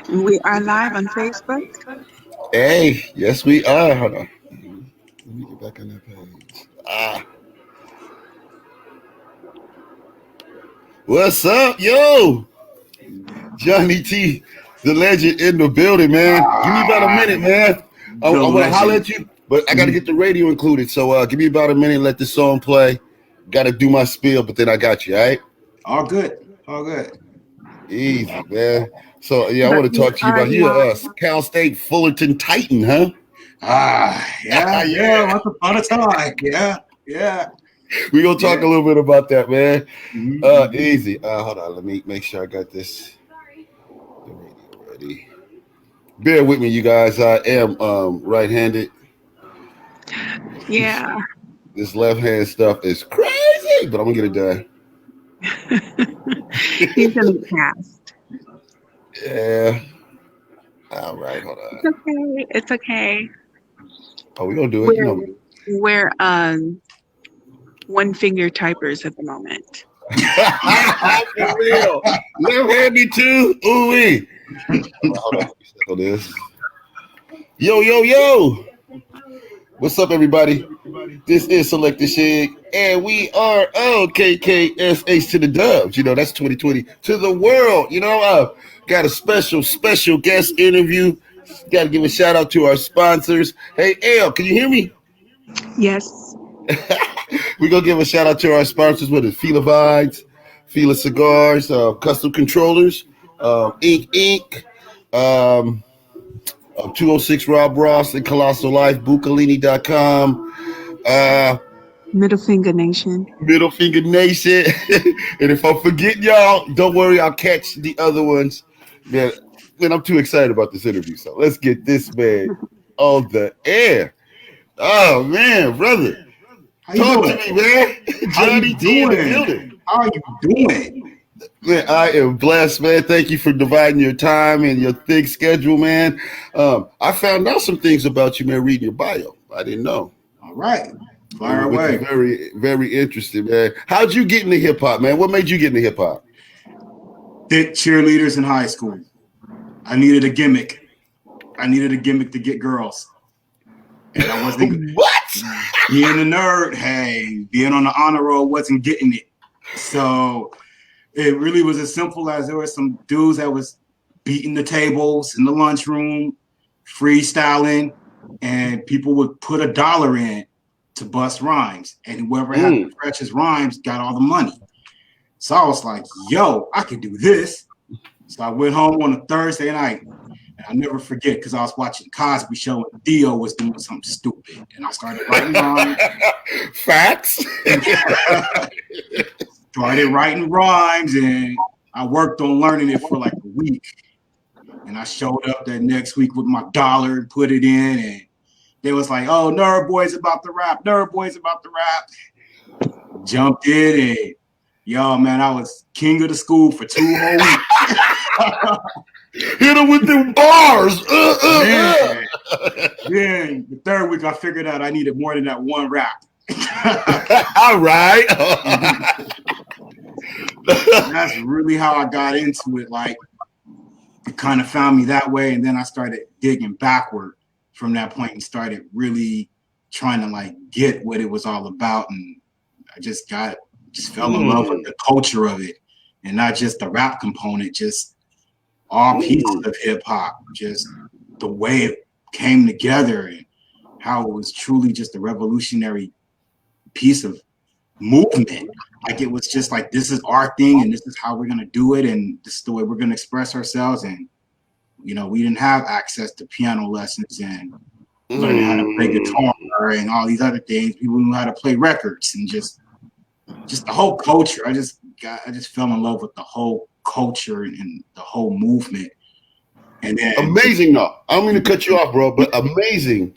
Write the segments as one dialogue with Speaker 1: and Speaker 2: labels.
Speaker 1: We are live on Facebook.
Speaker 2: Hey, yes we are. Hold on. Let me get back on that page. What's up, yo? Jonny Tee, the legend in the building, man. Give me about a minute, man. I want to holler at you, but I got to get the radio included. So give me about a minute and let the song play. Got to do my spiel, but then I got you, all right?
Speaker 3: All good. All good.
Speaker 2: Easy, man. So, yeah, I
Speaker 1: But
Speaker 2: want to
Speaker 1: we
Speaker 2: talk to you
Speaker 1: are
Speaker 2: about you,
Speaker 1: live.
Speaker 2: Cal State Fullerton Titan, huh?
Speaker 3: Yeah. Once upon a time. Yeah.
Speaker 2: We're going to talk a little bit about that, man.
Speaker 3: Mm-hmm.
Speaker 2: Easy. Hold on. Let me make sure I got this. The radio ready. Bear with me, you guys. I am right-handed.
Speaker 1: Yeah.
Speaker 2: This left-hand stuff is crazy, but I'm going to get it done.
Speaker 1: He's in the cast.
Speaker 2: Yeah. All right. Hold on.
Speaker 1: It's okay. It's okay.
Speaker 2: Oh, we're going to do it. You know me.
Speaker 1: We're one finger typers at the moment.
Speaker 2: For real. Left-handed too. Ooh-wee. Hold on. Settle this. Yo. What's up, everybody? This is Select the Shig, and we are KKSH to the dubs. You know, that's 2020 to the world. You know, got a special guest interview. Got to give a shout out to our sponsors. Hey, El, can you hear me?
Speaker 1: Yes.
Speaker 2: We're going to give a shout out to our sponsors with Fila Vines, Fila Cigars, Custom Controllers, Ink, 206 Rob Ross and Colossal Life, Bucalini.com,
Speaker 1: Middle Finger Nation.
Speaker 2: Middle Finger Nation. And if I forget y'all, don't worry, I'll catch the other ones. Man, I'm too excited about this interview. So let's get this man on the air. Oh, man, brother. Talk to me, man. Jonny Tee in the building.
Speaker 3: How are you doing?
Speaker 2: Man, I am blessed, man. Thank you for dividing your time and your thick schedule, man. I found out some things about you, man, reading your bio. I didn't know.
Speaker 3: All right. Fire away.
Speaker 2: Very, very interesting, man. How'd you get into hip-hop, man? What made you get into hip-hop?
Speaker 3: Did cheerleaders in high school. I needed a gimmick. To get girls. And I wasn't
Speaker 2: what?
Speaker 3: Being a nerd, being on the honor roll wasn't getting it. So it really was as simple as there were some dudes that was beating the tables in the lunchroom, freestyling, and people would put $1 in to bust rhymes. And whoever had the freshest rhymes got all the money. So I was like, yo, I can do this. So I went home on a Thursday night. And I'll never forget because I was watching Cosby Show and Theo was doing something stupid. And I started writing rhymes.
Speaker 2: Facts.
Speaker 3: Started writing rhymes and I worked on learning it for like a week. And I showed up that next week with my $1 and put it in. And they was like, oh, Nerd Boy's about to rap. Jumped in and yo, man, I was king of the school for 2 whole weeks.
Speaker 2: Hit him with the bars.
Speaker 3: Then the third week I figured out I needed more than that one rap.
Speaker 2: All right.
Speaker 3: That's really how I got into it. Like, it kind of found me that way. And then I started digging backward from that point and started really trying to like get what it was all about. And I just fell in love with the culture of it and not just the rap component, just all pieces of hip hop, just the way it came together and how it was truly just a revolutionary piece of movement. Like it was just like, this is our thing and this is how we're going to do it. And this is the way we're going to express ourselves. And, you know, we didn't have access to piano lessons and learning how to play guitar and all these other things. People knew how to play records and just the whole culture. I just fell in love with the whole culture and the whole movement. And then
Speaker 2: amazing. No, I'm going to cut you off, bro, but amazing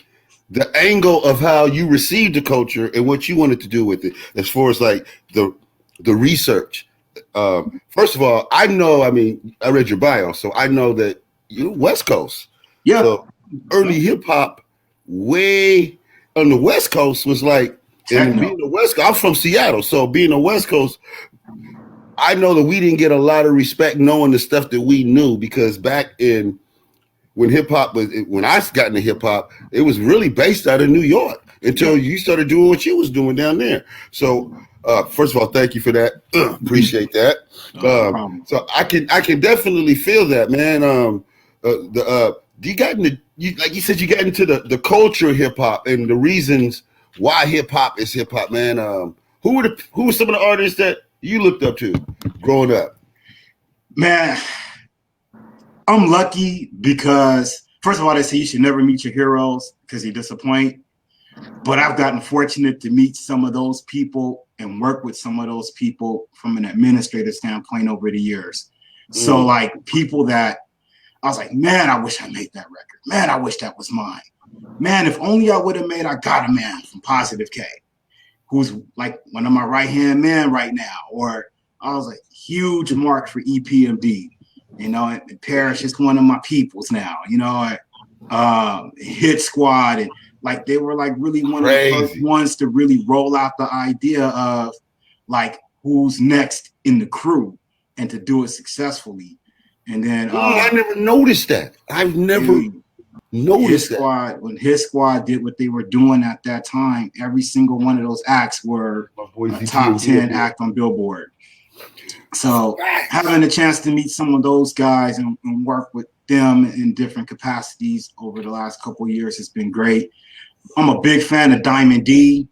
Speaker 2: the angle of how you received the culture and what you wanted to do with it, as far as like the research. First of all, I read your bio, so I know that you're West Coast.
Speaker 3: Yeah.
Speaker 2: So early hip hop way on the West Coast was like, and being the West Coast, I'm from Seattle, so being a West Coast, I know that we didn't get a lot of respect knowing the stuff that we knew, because back in when I got into hip hop, it was really based out of New York until you started doing what you was doing down there. So first of all, thank you for that. Appreciate that. So I can definitely feel that, man. You got into, like you said, you got into the culture of hip hop and the reasons why hip hop is hip hop, man. Who were some of the artists that you looked up to growing up?
Speaker 3: Man, I'm lucky because, first of all, they say you should never meet your heroes because you disappoint. But I've gotten fortunate to meet some of those people and work with some of those people from an administrative standpoint over the years. So like people that I was like, man, I wish I made that record. Man, I wish that was mine. Man, if only I would have made I Got a Man from Positive K, who's like one of my right-hand men right now. Or I was like, huge mark for EPMD. You know, and Parrish is one of my peoples now, you know, Hit Squad. And like, they were like really one of the first ones to really roll out the idea of like, who's next in the crew and to do it successfully. And then
Speaker 2: I never noticed that. I've never noticed
Speaker 3: that. When Hit Squad did what they were doing at that time, every single one of those acts were a top 10 act on Billboard. So having a chance to meet some of those guys and work with them in different capacities over the last couple of years has been great. I'm a big fan of Diamond D.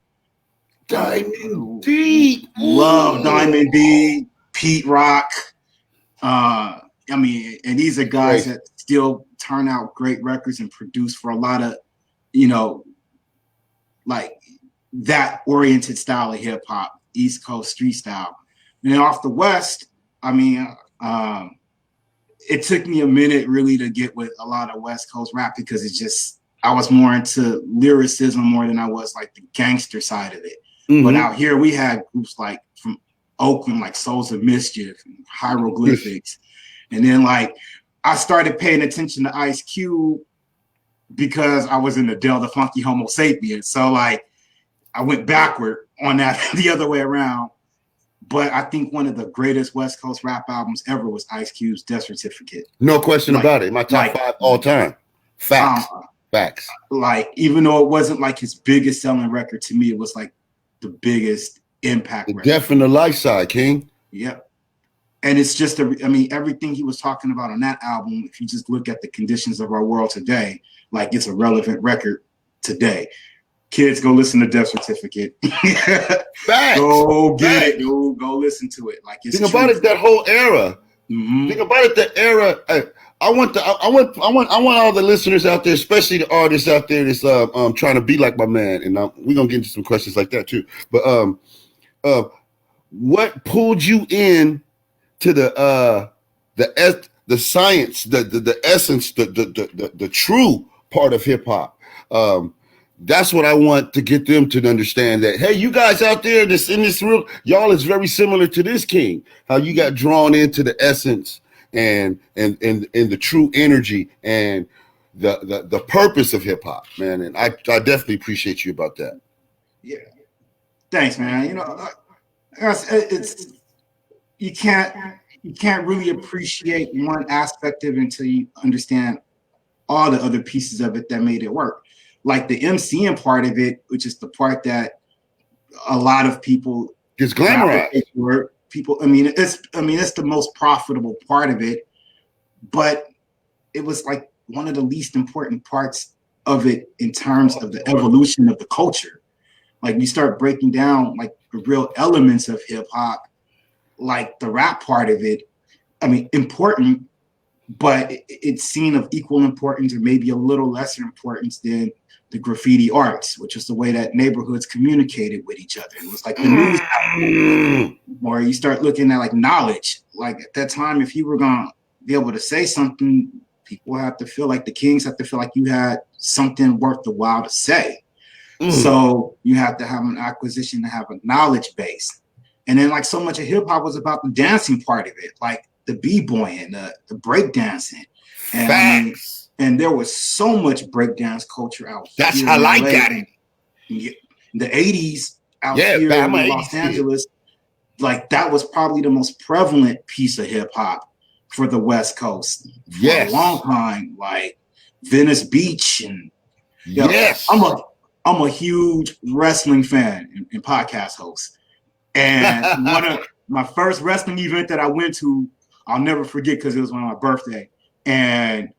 Speaker 2: Diamond D.
Speaker 3: Love Diamond D, Pete Rock. I mean, and these are guys that still turn out great records and produce for a lot of, you know, like that oriented style of hip hop, East Coast street style. And then off the West, I mean, it took me a minute really to get with a lot of West Coast rap because it's just, I was more into lyricism more than I was like the gangster side of it. But out here we had groups like from Oakland, like Souls of Mischief, and Hieroglyphics. And then like I started paying attention to Ice Cube because I was in the Del the Funky Homo Sapien. So like I went backward on that the other way around. But I think one of the greatest West Coast rap albums ever was Ice Cube's Death Certificate.
Speaker 2: No question about it. My top 5 all time. Facts. Facts.
Speaker 3: Like, even though it wasn't like his biggest selling record, to me, it was like the biggest impact record.
Speaker 2: Death in the Life Side, King.
Speaker 3: Yep. And it's just, I mean, everything he was talking about on that album, if you just look at the conditions of our world today, like it's a relevant record today. Kids, go listen to Death Certificate.
Speaker 2: Facts.
Speaker 3: Go get it. Go listen to it. Like it's
Speaker 2: think about it. That whole era. Think about it. That era. I want all the listeners out there, especially the artists out there, that's trying to be like my man. And we're gonna get into some questions like that too. But what pulled you in to the science, the essence, the true part of hip hop? That's what I want to get them to understand, that, hey, you guys out there that's in this room, y'all is very similar to this king, how you got drawn into the essence and the true energy and the purpose of hip hop, man. And I definitely appreciate you about that.
Speaker 3: Yeah. Thanks, man. You know, it's you can't really appreciate one aspect of it until you understand all the other pieces of it that made it work. Like the MCing part of it, which is the part that a lot of people
Speaker 2: gets glamorized.
Speaker 3: People, it's the most profitable part of it, but it was like one of the least important parts of it in terms of the evolution of the culture. Like you start breaking down like the real elements of hip hop, like the rap part of it. I mean, important, but it's seen of equal importance or maybe a little lesser importance than the graffiti arts, which is the way that neighborhoods communicated with each other. It was like the news, or you start looking at like knowledge. Like at that time, if you were gonna be able to say something, people have to feel like the kings have to feel like you had something worth the while to say. So you have to have an acquisition to have a knowledge base. And then like so much of hip hop was about the dancing part of it, like the b-boying, the break dancing. And and there was so much breakdance culture out
Speaker 2: That's
Speaker 3: here.
Speaker 2: I like that.
Speaker 3: In the 80s out here in Los Angeles, like that was probably the most prevalent piece of hip hop for the West Coast for a long time. Like Venice Beach and
Speaker 2: yes,
Speaker 3: I'm a huge wrestling fan and podcast host. And one of my first wrestling event that I went to, I'll never forget because it was on my birthday. And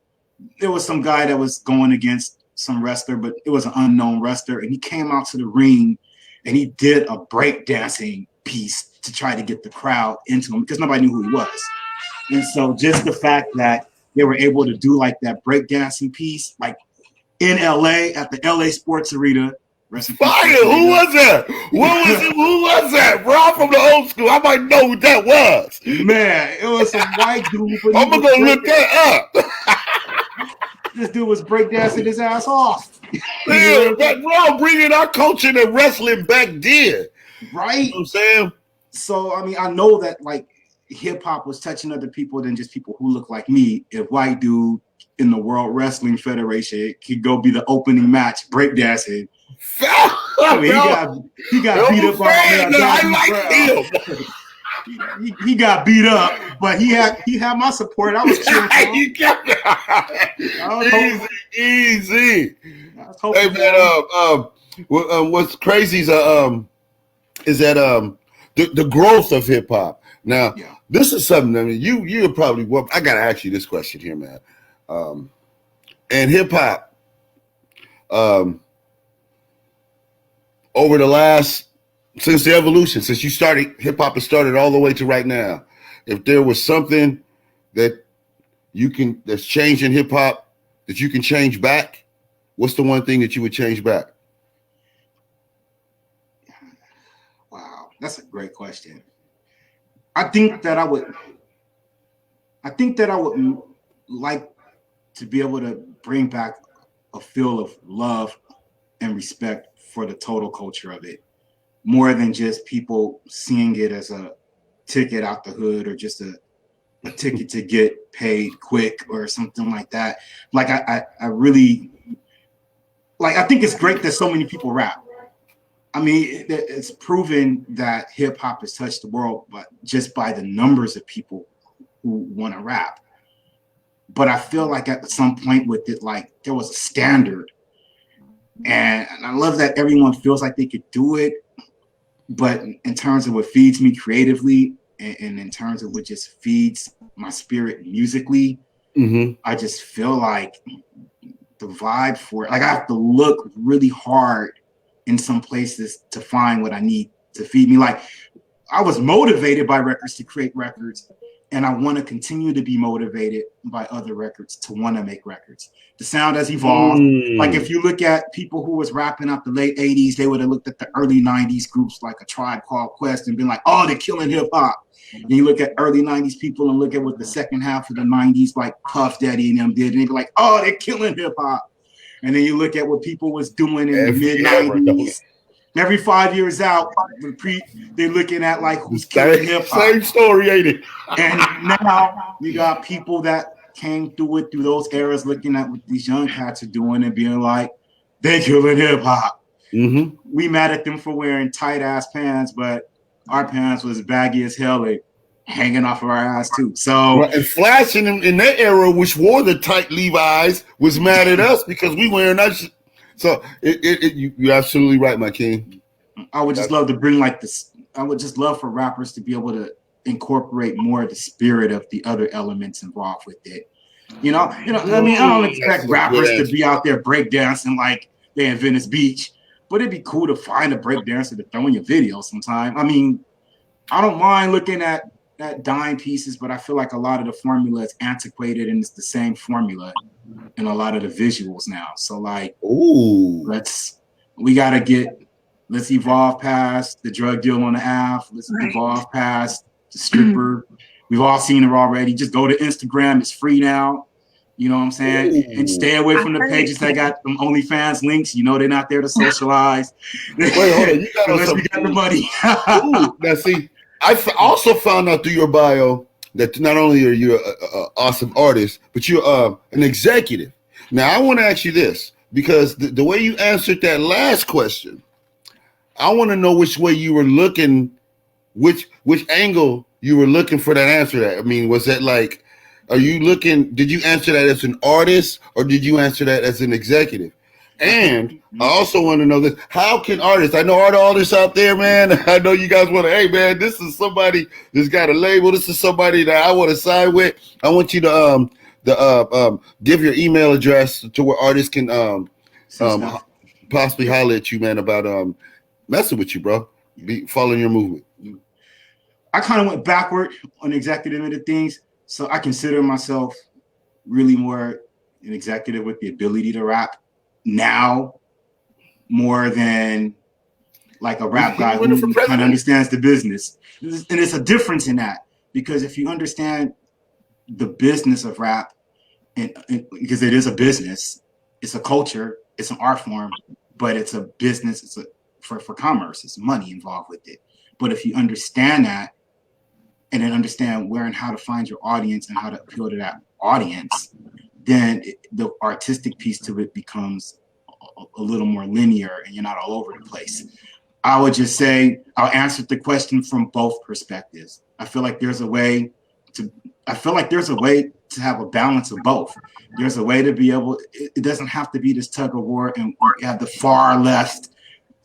Speaker 3: there was some guy that was going against some wrestler, but it was an unknown wrestler. And he came out to the ring and he did a breakdancing piece to try to get the crowd into him because nobody knew who he was. And so just the fact that they were able to do like that breakdancing piece, like in LA at the LA Sports Arena.
Speaker 2: Fire! Who was that? What was it? Who was that, bro? I'm from the old school. I might know who that was.
Speaker 3: Man, it was some white dude.
Speaker 2: I'm gonna go look that up.
Speaker 3: This dude was breakdancing his ass off.
Speaker 2: Man, bro, bringing our culture to wrestling back then.
Speaker 3: Right?
Speaker 2: You know what I'm saying?
Speaker 3: So, I mean, I know that like hip hop was touching other people than just people who look like me. If white dude in the World Wrestling Federation could go be the opening match breakdancing. I mean, he got beat up
Speaker 2: I like him.
Speaker 3: He got beat up, but he had my support. I was cheering for him.
Speaker 2: Easy. Hey man, what's crazy is that the growth of hip hop. Now, this is something. I mean, you're probably. Well, I gotta ask you this question here, man. And hip hop, over the last, since the evolution, since you started, hip hop has started all the way to right now. If there was something that that's changed in hip hop that you can change back, what's the one thing that you would change back?
Speaker 3: Wow, that's a great question. I think that I would like to be able to bring back a feel of love and respect for the total culture of it, more than just people seeing it as a ticket out the hood or just a ticket to get paid quick or something like that. Like I really like, I think it's great that so many people rap. I mean, it's proven that hip hop has touched the world, but just by the numbers of people who want to rap. But I feel like at some point with it, like there was a standard. And I love that everyone feels like they could do it. But in terms of what feeds me creatively and in terms of what just feeds my spirit musically, I just feel like the vibe for it, like I have to look really hard in some places to find what I need to feed me. Like I was motivated by records to create records, and I want to continue to be motivated by other records to want to make records. The sound has evolved. Like if you look at people who was rapping out the late 80s, they would have looked at the early 90s groups like A Tribe Called Quest and been like, oh, they're killing hip hop. And you look at early 90s people and look at what the second half of the 90s like Puff Daddy and them did, and they'd be like, oh, they're killing hip hop. And then you look at what people was doing in the mid 90s. Every 5 years out, they're looking at like who's killing hip hop.
Speaker 2: Same story, ain't it?
Speaker 3: And now you got people that came through it through those eras, looking at what these young cats are doing and being like, they killing hip hop. We mad at them for wearing tight ass pants, but our pants was baggy as hell, like hanging off of our ass too. So
Speaker 2: and Flash in that era, which wore the tight Levi's, was mad at us because we wearing that shit. So you're absolutely right, my king.
Speaker 3: I would just love to bring like this. I would just love for rappers to be able to incorporate more of the spirit of the other elements involved with it. You know. I mean, I don't expect rappers to be out there breakdancing like they're in Venice Beach, but it'd be cool to find a breakdancer to throw in your video sometime. I mean, I don't mind looking at dime pieces, but I feel like a lot of the formula is antiquated and it's the same formula in a lot of the visuals now. So like, let's evolve past the drug deal on the app. Let's evolve past the stripper. We've all seen her already. Just go to Instagram. It's free now. You know what I'm saying? And stay away from the pages that got them OnlyFans links. You know they're not there to socialize. Wait, hold on. You got unless we got the money.
Speaker 2: Now see, I also found out through your bio that not only are you an awesome artist, but you're an executive. Now, I want to ask you this, because the way you answered that last question, I want to know which way you were looking which angle you were looking for that answer at? I mean, was that like, are you looking? Did you answer that as an artist or did you answer that as an executive? And I also want to know this: how can artists? I know artists out there, man. I know you guys want to. Hey, man, this is somebody that's got a label. This is somebody that I want to sign with. I want you to give your email address to where artists can possibly holler at you, man, about messing with you, bro. Following your movement.
Speaker 3: I kind of went backward on the executive end of things, so I consider myself really more an executive with the ability to rap now, more than like a rap guy who kind of understands the business. And it's a difference in that, because if you understand the business of rap, and because it is a business, it's a culture, it's an art form, but it's a business, it's for commerce, it's money involved with it. But if you understand that, and then understand where and how to find your audience and how to appeal to that audience, then the artistic piece to it becomes a little more linear and you're not all over the place. I would just say I'll answer the question from both perspectives. I feel like there's a way to have a balance of both. There's a way to be able, it doesn't have to be this tug of war and you have the far left.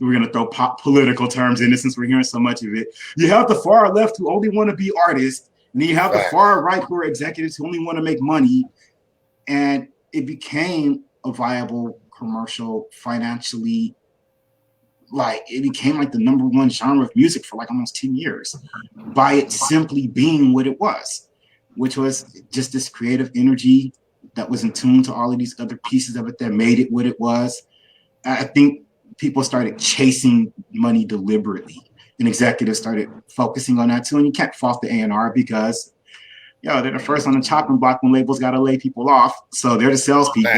Speaker 3: We're going to throw political terms in this since we're hearing so much of it. You have the far left who only want to be artists, and then you have the far right who are executives who only want to make money. And it became a viable commercial, financially, like it became like the #1 genre of music for like almost 10 years by it simply being what it was, which was just this creative energy that was in tune to all of these other pieces of it that made it what it was. I think people started chasing money deliberately, and executives started focusing on that too. And you can't fault the A&R because, they're the first on the chopping block when labels got to lay people off. So they're the salespeople.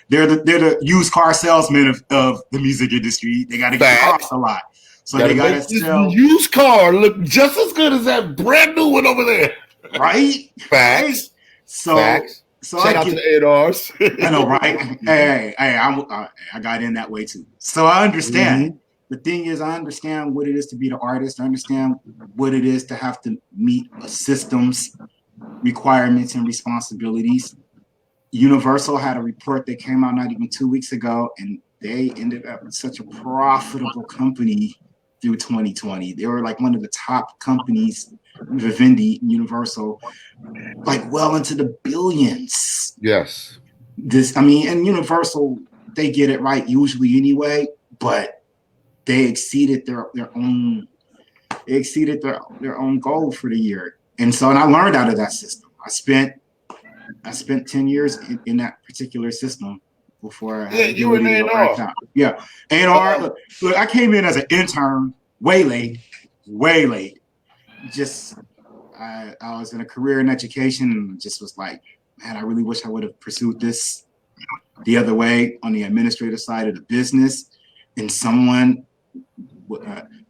Speaker 3: They're the used car salesmen of the music industry. They got to get across a lot. So they got to sell.
Speaker 2: Used car look just as good as that brand new one over there.
Speaker 3: Right?
Speaker 2: Facts.
Speaker 3: Right? So,
Speaker 2: Facts.
Speaker 3: So
Speaker 2: shout out to the A&Rs.
Speaker 3: I know, right? Hey, I got in that way too. So I understand. The thing is, I understand what it is to be the artist. I understand what it is to have to meet a system's requirements and responsibilities. Universal had a report that came out not even 2 weeks ago, and they ended up with such a profitable company through 2020. They were like one of the top companies, Vivendi, Universal, like well into the billions.
Speaker 2: Yes.
Speaker 3: And Universal, they get it right usually anyway, but they exceeded their own goal for the year. And I learned out of that system. I spent 10 years in that particular system before I had
Speaker 2: you were an A&R.
Speaker 3: Yeah. A&R, look, I came in as an intern way late. Just I was in a career in education and just was like, man, I really wish I would have pursued this the other way on the administrative side of the business. And someone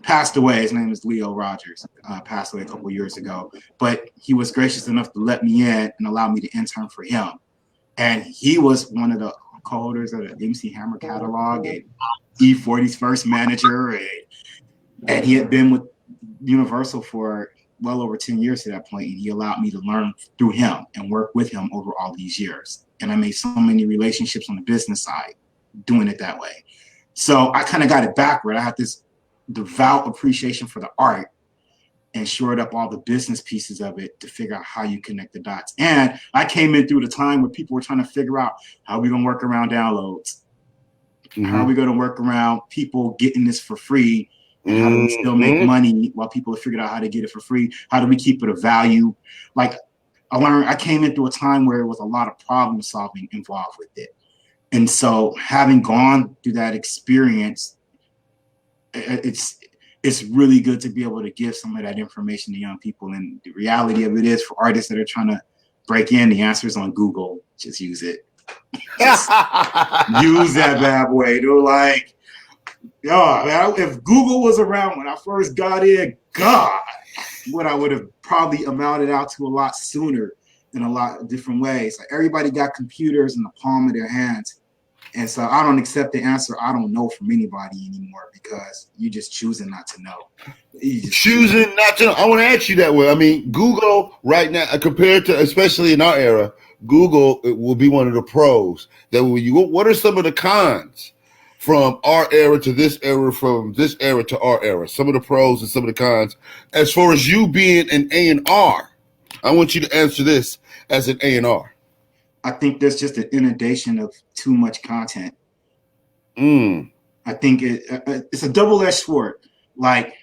Speaker 3: passed away. His name is Leo Rogers, passed away a couple of years ago. But he was gracious enough to let me in and allow me to intern for him. And he was one of the co-holders of the MC Hammer catalog and E40's first manager. And he had been with Universal for well over 10 years at that point. And he allowed me to learn through him and work with him over all these years. And I made so many relationships on the business side doing it that way. So I kind of got it backward. I had this devout appreciation for the art and shored up all the business pieces of it to figure out how you connect the dots. And I came in through the time where people were trying to figure out how are we going to work around downloads? How are we going to work around people getting this for free? And how do we still make money while people have figured out how to get it for free? How do we keep it a value? Like I came in through a time where there was a lot of problem solving involved with it. And so having gone through that experience, it's really good to be able to give some of that information to young people. And the reality of it is, for artists that are trying to break in, the answer is on Google. Just use it. Just use that bad boy. They're like, man, if Google was around when I first got in, God, what I would have probably amounted out to a lot sooner in a lot of different ways. Like everybody got computers in the palm of their hands. And so I don't accept the answer I don't know from anybody anymore, because you're just choosing not to know.
Speaker 2: Choosing not to know. I want to ask you that way. I mean, Google right now, compared to, especially in our era, Google will be one of the pros. That when you, what are some of the cons from our era to this era, from this era to our era? Some of the pros and some of the cons, as far as you being an A&R. I want you to answer this as an A&R.
Speaker 3: I think there's just an inundation of too much content. I think it's a double-edged sword. Like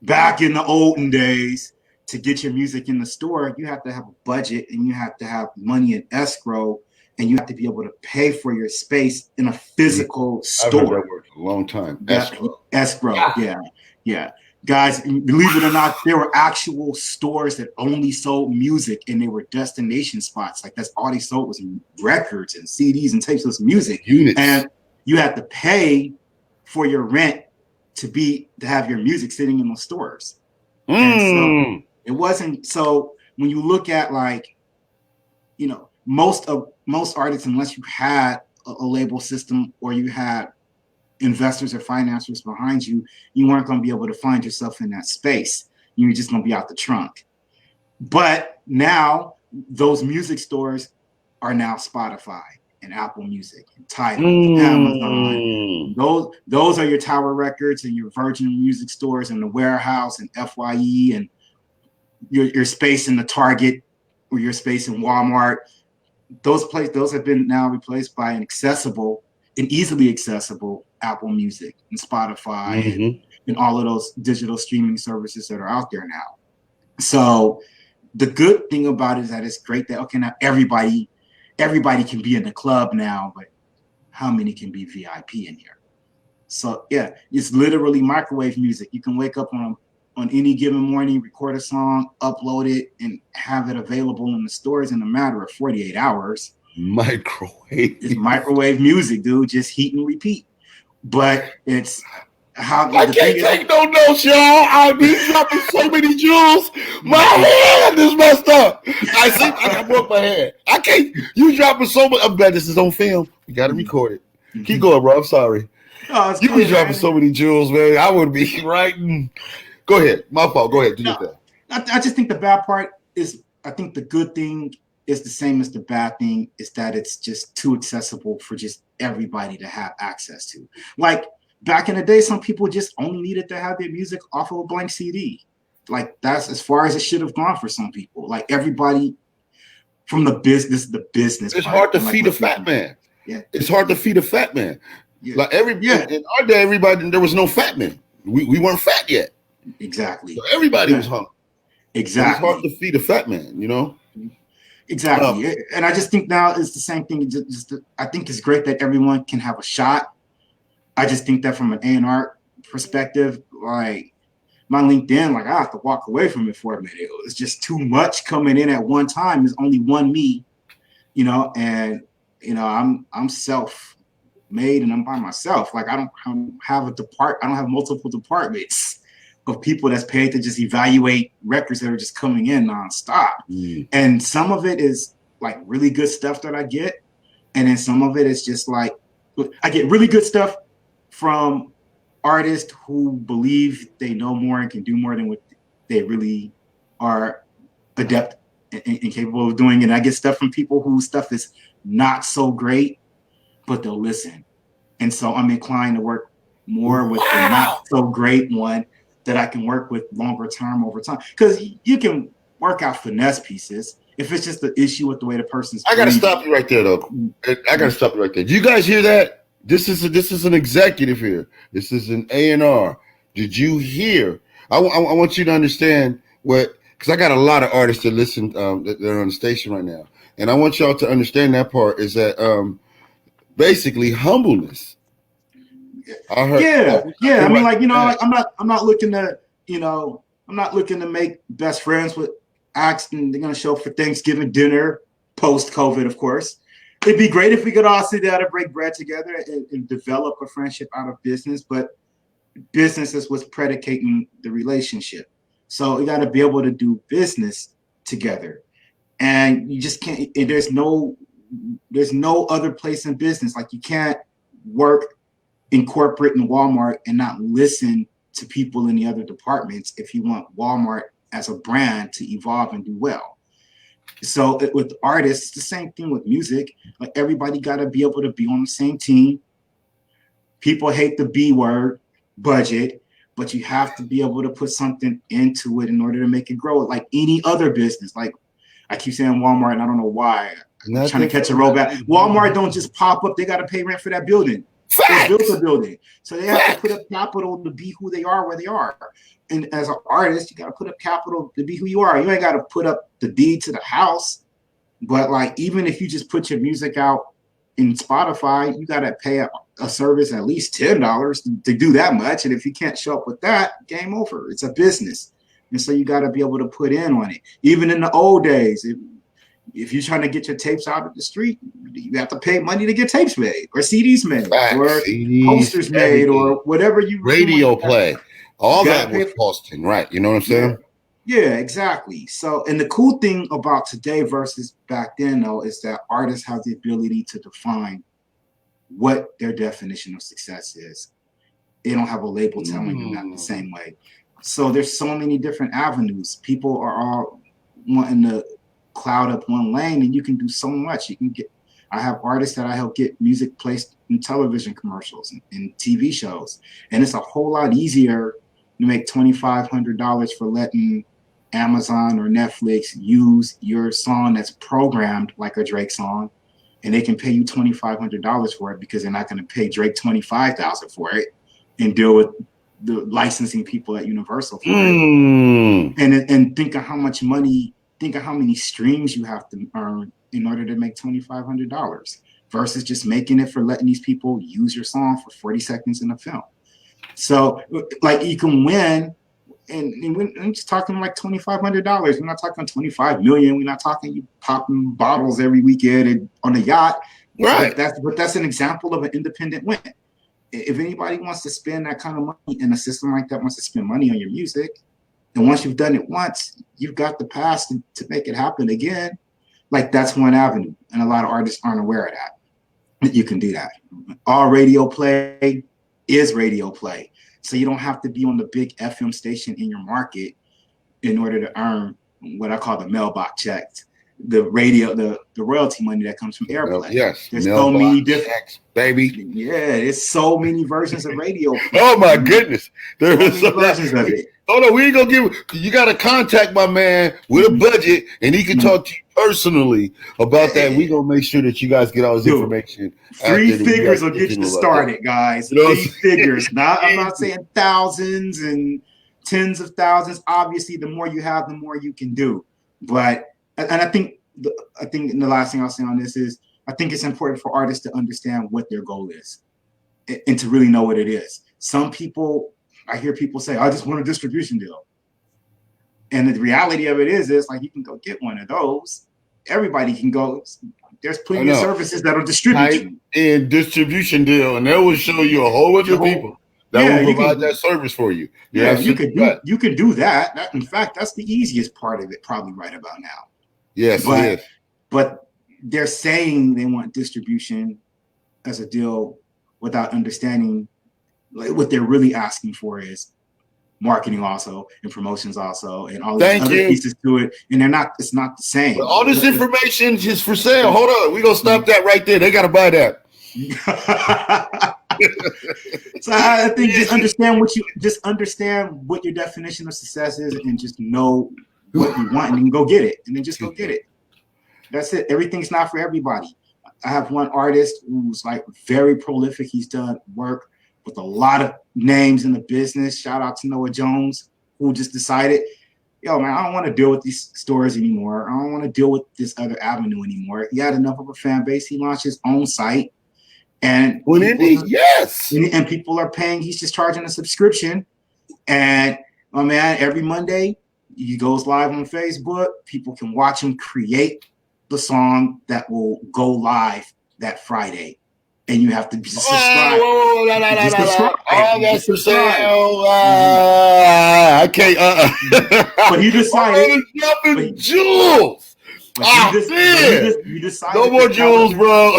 Speaker 3: back in the olden days, to get your music in the store, you have to have a budget and you have to have money in escrow, and you have to be able to pay for your space in a physical store.
Speaker 2: I've heard that word for a long time.
Speaker 3: Escrow. Yeah. Guys, believe it or not, there were actual stores that only sold music, and they were destination spots. Like that's all they sold was records and CDs and tapes of music.
Speaker 2: Units.
Speaker 3: And you had to pay for your rent to have your music sitting in those stores. And so it wasn't. So when you look at, like, you know, most artists, unless you had a label system or you had investors or financiers behind you, you weren't going to be able to find yourself in that space. You were just going to be out the trunk. But now those music stores are now Spotify and Apple Music and Tidal, Amazon. Those are your Tower Records and your Virgin Music stores and the Warehouse and FYE and your space in the Target or your space in Walmart. Those have been now replaced by an easily accessible Apple Music and Spotify and all of those digital streaming services that are out there now. So the good thing about it is that it's great that, okay, now everybody can be in the club now, but how many can be VIP in here? So yeah, it's literally microwave music. You can wake up on any given morning, record a song, upload it, and have it available in the stores in a matter of 48 hours. It's microwave music, dude. Just heat and repeat. But it's how
Speaker 2: I can't take no notes, y'all. I've been dropping so many jewels. My hand is messed up. I broke my hand. I can't. You dropping so much. I'm glad this is on film. We got to record it. Keep going, bro. I'm sorry.
Speaker 3: Oh,
Speaker 2: you be dropping so many jewels, man. I would be writing. Go ahead. My fault. Go ahead. Do your thing.
Speaker 3: I just think the bad part is, I think the good thing is the same as the bad thing, is that it's just too accessible for just everybody to have access to. Like back in the day, some people just only needed to have their music off of a blank CD. Like that's as far as it should have gone for some people. Like everybody from the business.
Speaker 2: It's hard to feed a fat man.
Speaker 3: Yeah.
Speaker 2: It's hard to feed a fat man.
Speaker 3: Yeah.
Speaker 2: Like in our day, everybody, there was no fat man. We weren't fat yet.
Speaker 3: Exactly.
Speaker 2: So everybody was hungry.
Speaker 3: Exactly.
Speaker 2: It's hard to feed a fat man, you know?
Speaker 3: Exactly. And I just think now it's the same thing. I think it's great that everyone can have a shot. I just think that from an A&R perspective, like my LinkedIn, like I have to walk away from it for a minute. It's just too much coming in at one time. There's only one me, you know, and you know, I'm self-made and I'm by myself. Like I don't have multiple departments of people that's paid to just evaluate records that are just coming in nonstop. And some of it is like really good stuff that I get. And then some of it is just like, I get really good stuff from artists who believe they know more and can do more than what they really are adept and capable of doing. And I get stuff from people whose stuff is not so great, but they'll listen. And so I'm inclined to work more with the not so great one that I can work with longer term over time. Because you can work out finesse pieces. If it's just the issue with the way the person's
Speaker 2: I gotta stop you right there, though. I gotta stop you right there. Do you guys hear that? This is an executive here. This is an A&R. Did you hear? I want you to understand what, because I got a lot of artists that listen that are on the station right now, and I want y'all to understand that part is that basically humbleness. I heard,
Speaker 3: I mean, like, you know, like, I'm not looking to make best friends with acts and they're gonna show up for Thanksgiving dinner post COVID, of course. It'd be great if we could all sit down and break bread together and develop a friendship out of business, but business is what's predicating the relationship. So you got to be able to do business together, and you just can't. And there's no there's no other place in business. Like, you can't work in corporate and Walmart and not listen to people in the other departments if you want Walmart as a brand to evolve and do well. So with artists, it's the same thing with music. Like, everybody got to be able to be on the same team. People hate the B word, budget, but you have to be able to put something into it in order to make it grow. Like any other business. Like, I keep saying Walmart, and I don't know why. I'm trying to catch a roll back. Walmart don't just pop up. They got to pay rent for that building. They built a building. So they have to put up capital to be who they are where they are. And as an artist, you got to put up capital to be who you are. You ain't got to put up the deed to the house. But like, even if you just put your music out in Spotify, you got to pay a service at least $10 to do that much. And if you can't show up with that, game over. It's a business. And so you got to be able to put in on it. Even in the old days, if you're trying to get your tapes out of the street, you have to pay money to get tapes made or CDs made or CDs, posters made or whatever you
Speaker 2: radio play. All that was costing, right? You know what I'm saying?
Speaker 3: Yeah, exactly. So, and the cool thing about today versus back then, though, is that artists have the ability to define what their definition of success is. They don't have a label telling you that the same way. So there's so many different avenues. People are all wanting to cloud up one lane, and you can do so much. You can get. I have artists that I help get music placed in television commercials and TV shows, and it's a whole lot easier to make $2,500 for letting Amazon or Netflix use your song that's programmed like a Drake song, and they can pay you $2,500 for it because they're not going to pay Drake $25,000 for it and deal with the licensing people at Universal for it. And think of how much money. Think of how many streams you have to earn in order to make $2,500 versus just making it for letting these people use your song for 40 seconds in a film. So, like, you can win, and we're just talking like $2,500. We're not talking $25 million. We're not talking you popping bottles every weekend on a yacht.
Speaker 2: Right.
Speaker 3: But that's an example of an independent win. If anybody wants to spend that kind of money, and a system like that wants to spend money on your music, and once you've done it once, you've got the past to make it happen again. Like, that's one avenue. And a lot of artists aren't aware of that. You can do that. All radio play is radio play. So you don't have to be on the big FM station in your market in order to earn what I call the mailbox checks, the radio, the royalty money that comes from airplay.
Speaker 2: Yes.
Speaker 3: There's so many different
Speaker 2: checks, baby.
Speaker 3: Yeah, there's so many versions of radio play.
Speaker 2: Oh my goodness. There is so many
Speaker 3: versions of it.
Speaker 2: Oh no, we ain't gonna you gotta contact my man with a budget, and he can talk to you personally about that. We gonna make sure that you guys get all this information.
Speaker 3: 3 figures will get you started, guys. 3 figures. I'm not saying thousands and tens of thousands. Obviously, the more you have, the more you can do. But I think the last thing I'll say on this is, I think it's important for artists to understand what their goal is and to really know what it is. Some people, I hear people say, I just want a distribution deal. And the reality of it is like, you can go get one of those. Everybody can go. There's plenty of services that will distribute you.
Speaker 2: In distribution deal, and they will show you a whole bunch of people that will provide that service for you.
Speaker 3: You can do that. In fact, that's the easiest part of it, probably right about now.
Speaker 2: Yes, it is.
Speaker 3: But they're saying they want distribution as a deal without understanding, like, what they're really asking for is marketing also and promotions also and all the other pieces to it. And it's not the same.
Speaker 2: But all this information is for sale. Hold on. We're going to stop that right there. They got to buy that.
Speaker 3: So I think just understand what your definition of success is, and just know what you want, and then go get it. And then just go get it. That's it. Everything's not for everybody. I have one artist who's like very prolific. He's done work with a lot of names in the business. Shout out to Noah Jones, who just decided, yo, man, I don't want to deal with these stores anymore. I don't want to deal with this other avenue anymore. He had enough of a fan base. He launched his own site. And and people are paying. He's just charging a subscription. And my man, every Monday, he goes live on Facebook. People can watch him create the song that will go live that Friday. And you have to be subscribed.
Speaker 2: That's for sale. I can't.
Speaker 3: But he decided.
Speaker 2: Jules.
Speaker 3: But you decided
Speaker 2: no more jewels, bro.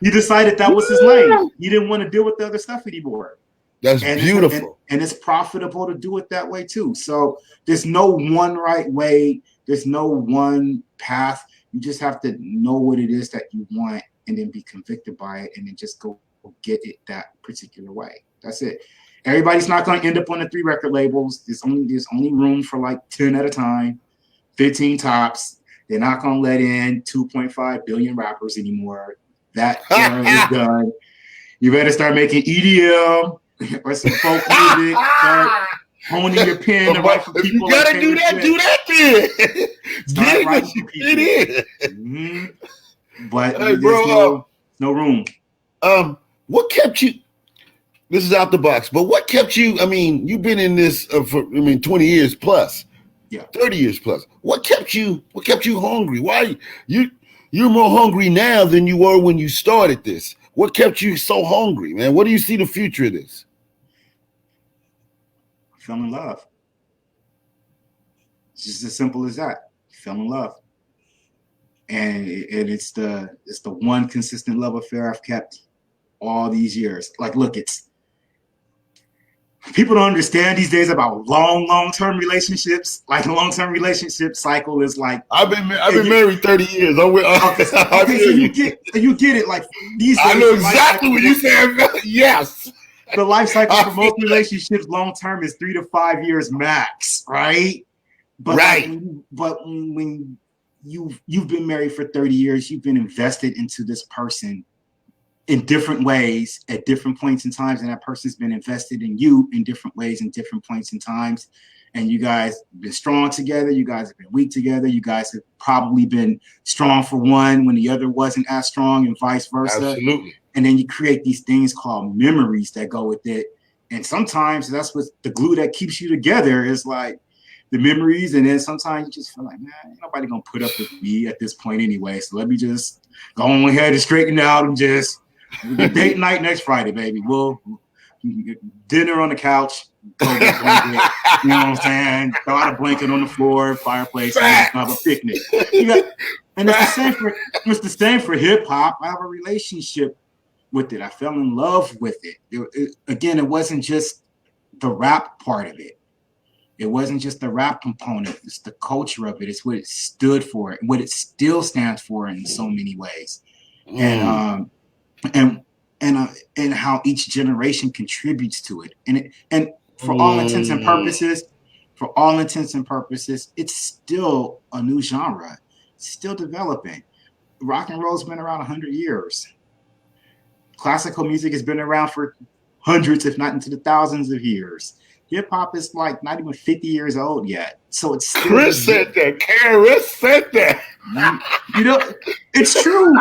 Speaker 3: You decided that was his lane. You didn't want to deal with the other stuff anymore.
Speaker 2: That's beautiful.
Speaker 3: And it's profitable to do it that way too. So there's no one right way. There's no one path. You just have to know what it is that you want and then be convicted by it and then just go get it that particular way. That's it. Everybody's not going to end up on the 3 record labels. There's only room for like 10 at a time, 15 tops. They're not going to let in 2.5 billion rappers anymore. That era is done. You better start making EDM or some folk music. Start honing your pen to write for people.
Speaker 2: If you gotta
Speaker 3: like
Speaker 2: do that then.
Speaker 3: Start writing for people. Mm-hmm. But hey, there's no room.
Speaker 2: What kept you? This is out the box, but what kept you? I mean, you've been in this for 20 years plus.
Speaker 3: Yeah,
Speaker 2: 30 years plus. What kept you hungry? Why you're more hungry now than you were when you started this? What kept you so hungry, man? What do you see the future of this?
Speaker 3: I fell in love. It's just as simple as that. I fell in love. And it's the one consistent love affair I've kept all these years. Like, look, people don't understand these days about long-term relationships. Like, a long-term relationship cycle is like
Speaker 2: I've been married 30 years.
Speaker 3: Okay, so you get it. Like, these days,
Speaker 2: I know exactly what you said. Yes.
Speaker 3: The life cycle for most relationships long-term is 3 to 5 years max, right? But
Speaker 2: right.
Speaker 3: When you've been married for 30 years, you've been invested into this person in different ways at different points in times, and that person's been invested in you in different ways in different points in times. And you guys have been strong together. You guys have been weak together. You guys have probably been strong for one when the other wasn't as strong, and vice versa.
Speaker 2: Absolutely.
Speaker 3: And then you create these things called memories that go with it. And sometimes that's what the glue that keeps you together is, like, the memories. And then sometimes you just feel like, man, ain't nobody gonna put up with me at this point anyway. So let me just go on ahead and straighten out and just date night next Friday, baby. We'll dinner on the couch. Go get blanket, you know what I'm saying? Throw out a blanket on the floor, fireplace, and have a picnic. And it's the same for hip hop. I have a relationship with it. I fell in love with it. Again, it wasn't just the rap part of it. It wasn't just the rap component. It's the culture of it. It's what it stood for, what it still stands for in so many ways. And how each generation contributes to it. And for all intents and purposes, it's still a new genre. It's still developing. Rock and roll's been around 100 years. Classical music has been around for hundreds, if not into the thousands of years. Hip hop is like not even 50 years old yet. So it's still
Speaker 2: Chris said that. Chris said that.
Speaker 3: You know, it's true.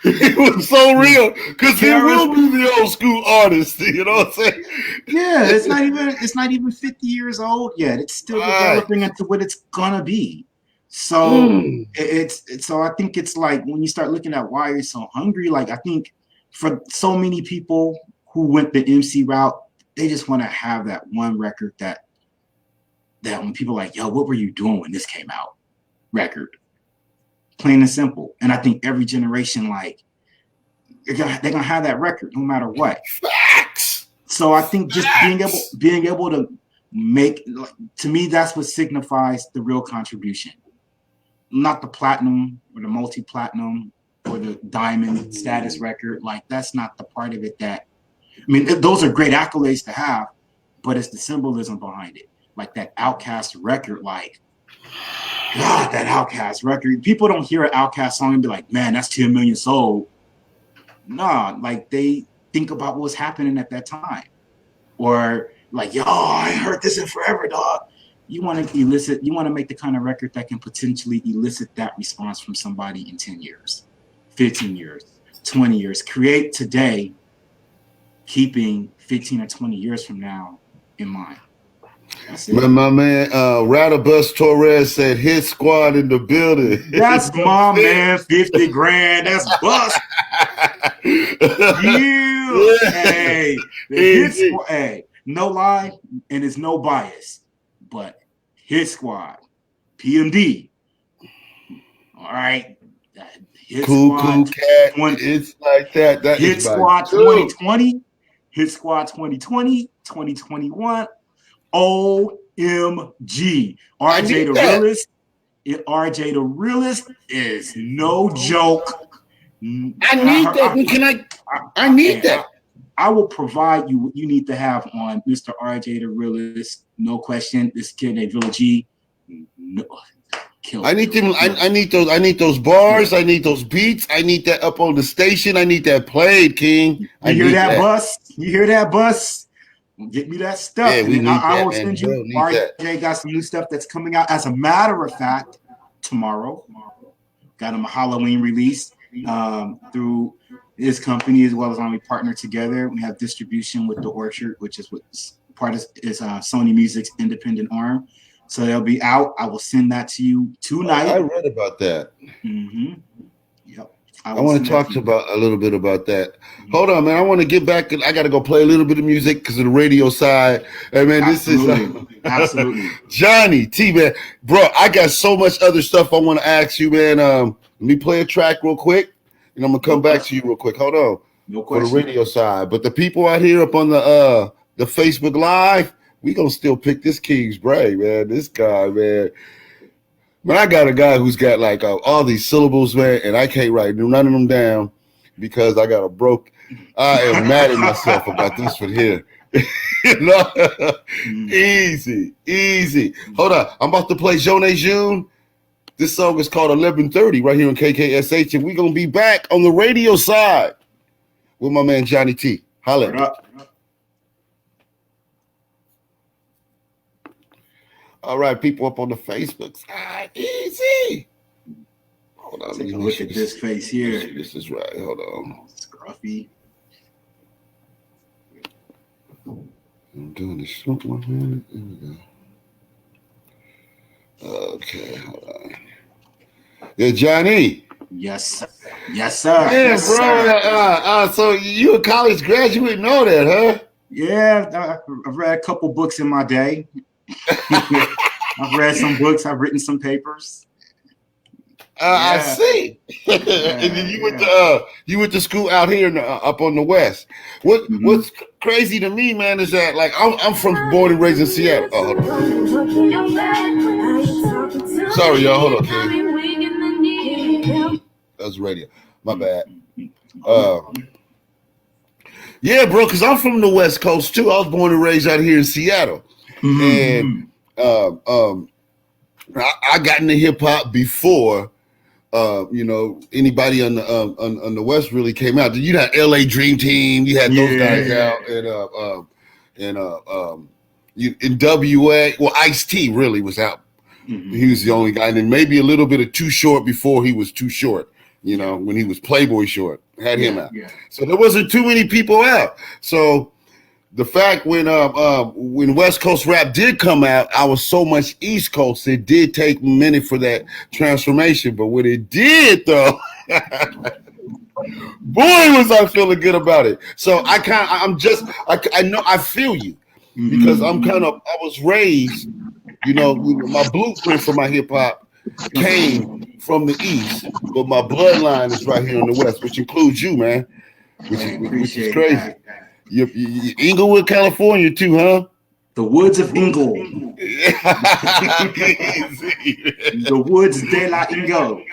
Speaker 2: It was so real because he will be the old school artist. You know what I'm saying?
Speaker 3: Yeah, it's not even 50 years old yet. It's still developing into what it's gonna be. So so I think it's like when you start looking at why you're so hungry, like I think for so many people who went the MC route, they just want to have that one record that when people are like, yo, what were you doing when this came out? Record. Plain and simple. And I think every generation, like, they're gonna have that record no matter what.
Speaker 2: Facts.
Speaker 3: So I think just being able to make, like, to me, that's what signifies the real contribution. Not the platinum or the multi-platinum or the diamond status record. Like, that's not the part of it that, I mean, those are great accolades to have, but it's the symbolism behind it. Like that Outkast record, like, God, that Outkast record. People don't hear an Outkast song and be like, man, that's 10 million sold. Nah, like they think about what was happening at that time. Or like, yo, I ain't heard this in forever, dog. You want to make the kind of record that can potentially elicit that response from somebody in 10 years, 15 years, 20 years. Create today, keeping 15 or 20 years from now in mind.
Speaker 2: My man, Radabus Torres said his squad in the building.
Speaker 3: That's my man, 50 grand. That's bust. You, hey, his squad, hey, no lie, and it's no bias, but his squad, PMD, All right. Hit
Speaker 2: Cool
Speaker 3: Squad
Speaker 2: cat.
Speaker 3: 20,
Speaker 2: It's like that. That
Speaker 3: Hit
Speaker 2: is
Speaker 3: Squad
Speaker 2: my
Speaker 3: 2020, Hit Squad 2020, 2021. OMG. RJ the
Speaker 2: that.
Speaker 3: Realist. RJ the Realist is no joke.
Speaker 2: I need that. I need that.
Speaker 3: I will provide you what you need to have on Mr. RJ the Realist. No question. This kid named Villa G. No,
Speaker 2: I need them. I need those. I need those bars. I need those beats. I need that up on the station. I need that played, King.
Speaker 3: You hear that bus? You hear that bus? Get me that stuff.
Speaker 2: Yeah,
Speaker 3: and I will send you. RJ got some new stuff that's coming out. As a matter of fact, tomorrow, got him a Halloween release through his company as well as we partner together. We have distribution with The Orchard, which is what part is Sony Music's independent arm. So they'll be out. I will send that to you tonight.
Speaker 2: I read about that.
Speaker 3: Mm-hmm. Yep.
Speaker 2: I want to talk about a little bit about that. Mm-hmm. Hold on, man. I want to get back. I got to go play a little bit of music because of the radio side. Hey, man,
Speaker 3: absolutely.
Speaker 2: This is
Speaker 3: absolutely
Speaker 2: Jonny Tee, man. Bro, I got so much other stuff I want to ask you, man. Let me play a track real quick, and I'm gonna come back to you real quick. Hold on.
Speaker 3: No question.
Speaker 2: For the radio side, but the people out here up on the Facebook Live, we gonna still pick this King's brain, man. This guy, man. Man, I got a guy who's got like all these syllables, man, and I can't write none of them down because I got a broke. I am mad at myself about this one here. You know? Easy. Hold on. I'm about to play Jonny Tee. This song is called 1130 right here on KKSH, and we're going to be back on the radio side with my man Jonny Tee. Holla. All right, people up on the Facebook side. Easy. Hold on.
Speaker 3: Take a look at this face here.
Speaker 2: This is right. Hold on.
Speaker 3: Scruffy.
Speaker 2: I'm doing this short one here. There we go. Okay, hold on. Yeah, Jonny.
Speaker 3: Yes, sir. Yeah,
Speaker 2: bro. So you a college graduate, know that, huh?
Speaker 3: Yeah, I've read a couple books in my day. I've read some books. I've written some papers.
Speaker 2: I see. And then you went to school out here up on the west. What's crazy to me, man, is that like I'm born and raised in Seattle. Oh, hold on. Sorry, y'all. Hold on, kid. That was radio. My bad. Yeah, bro, because I'm from the West Coast too. I was born and raised out here in Seattle. And I got into hip hop before anybody on the West really came out. You had LA Dream Team, you had those guys out, and in WA, well, Ice-T really was out. He was the only guy, and then maybe a little bit of Too Short before he was Too Short. When he was Playboy Short, had him out. Yeah. So there wasn't too many people out. So the fact when West Coast rap did come out, I was so much East Coast. It did take a minute for that transformation, but when it did, though, boy, was I feeling good about it. So I know I feel you because I was raised. My blueprint for my hip hop came from the East, but my bloodline is right here in the West, which includes you, man. Which is crazy. You Inglewood, California, too, huh?
Speaker 3: The woods of Inglewood. The woods de la Ingle.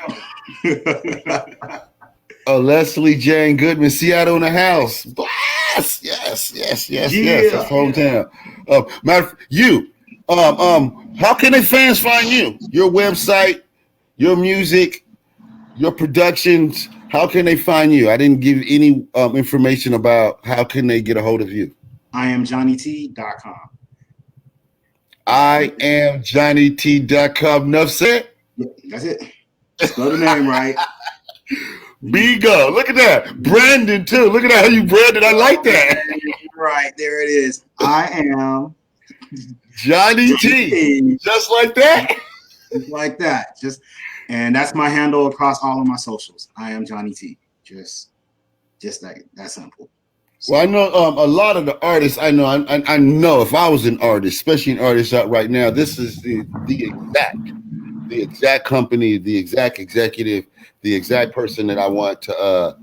Speaker 2: Leslie Jane Goodman, Seattle in the house. Yes. That's hometown. How can the fans find you? Your website, your music, your productions. How can they find you? I didn't give any information about how can they get a hold of you.
Speaker 3: IamJonnyTee.com.
Speaker 2: IamJonnyTee.com. Enough said?
Speaker 3: That's it. Spell the name right.
Speaker 2: Bigo. Look at that. Brandon, too. Look at how you branded. I like that.
Speaker 3: Right. There it is. I am
Speaker 2: Jonny Tee. Just like that?
Speaker 3: Just like that. And that's my handle across all of my socials. I am Jonny Tee. Just that simple. So,
Speaker 2: well, I know a lot of the artists. I know if I was an artist, especially an artist out right now, this is the exact the exact company, the exact executive, the exact person that I want to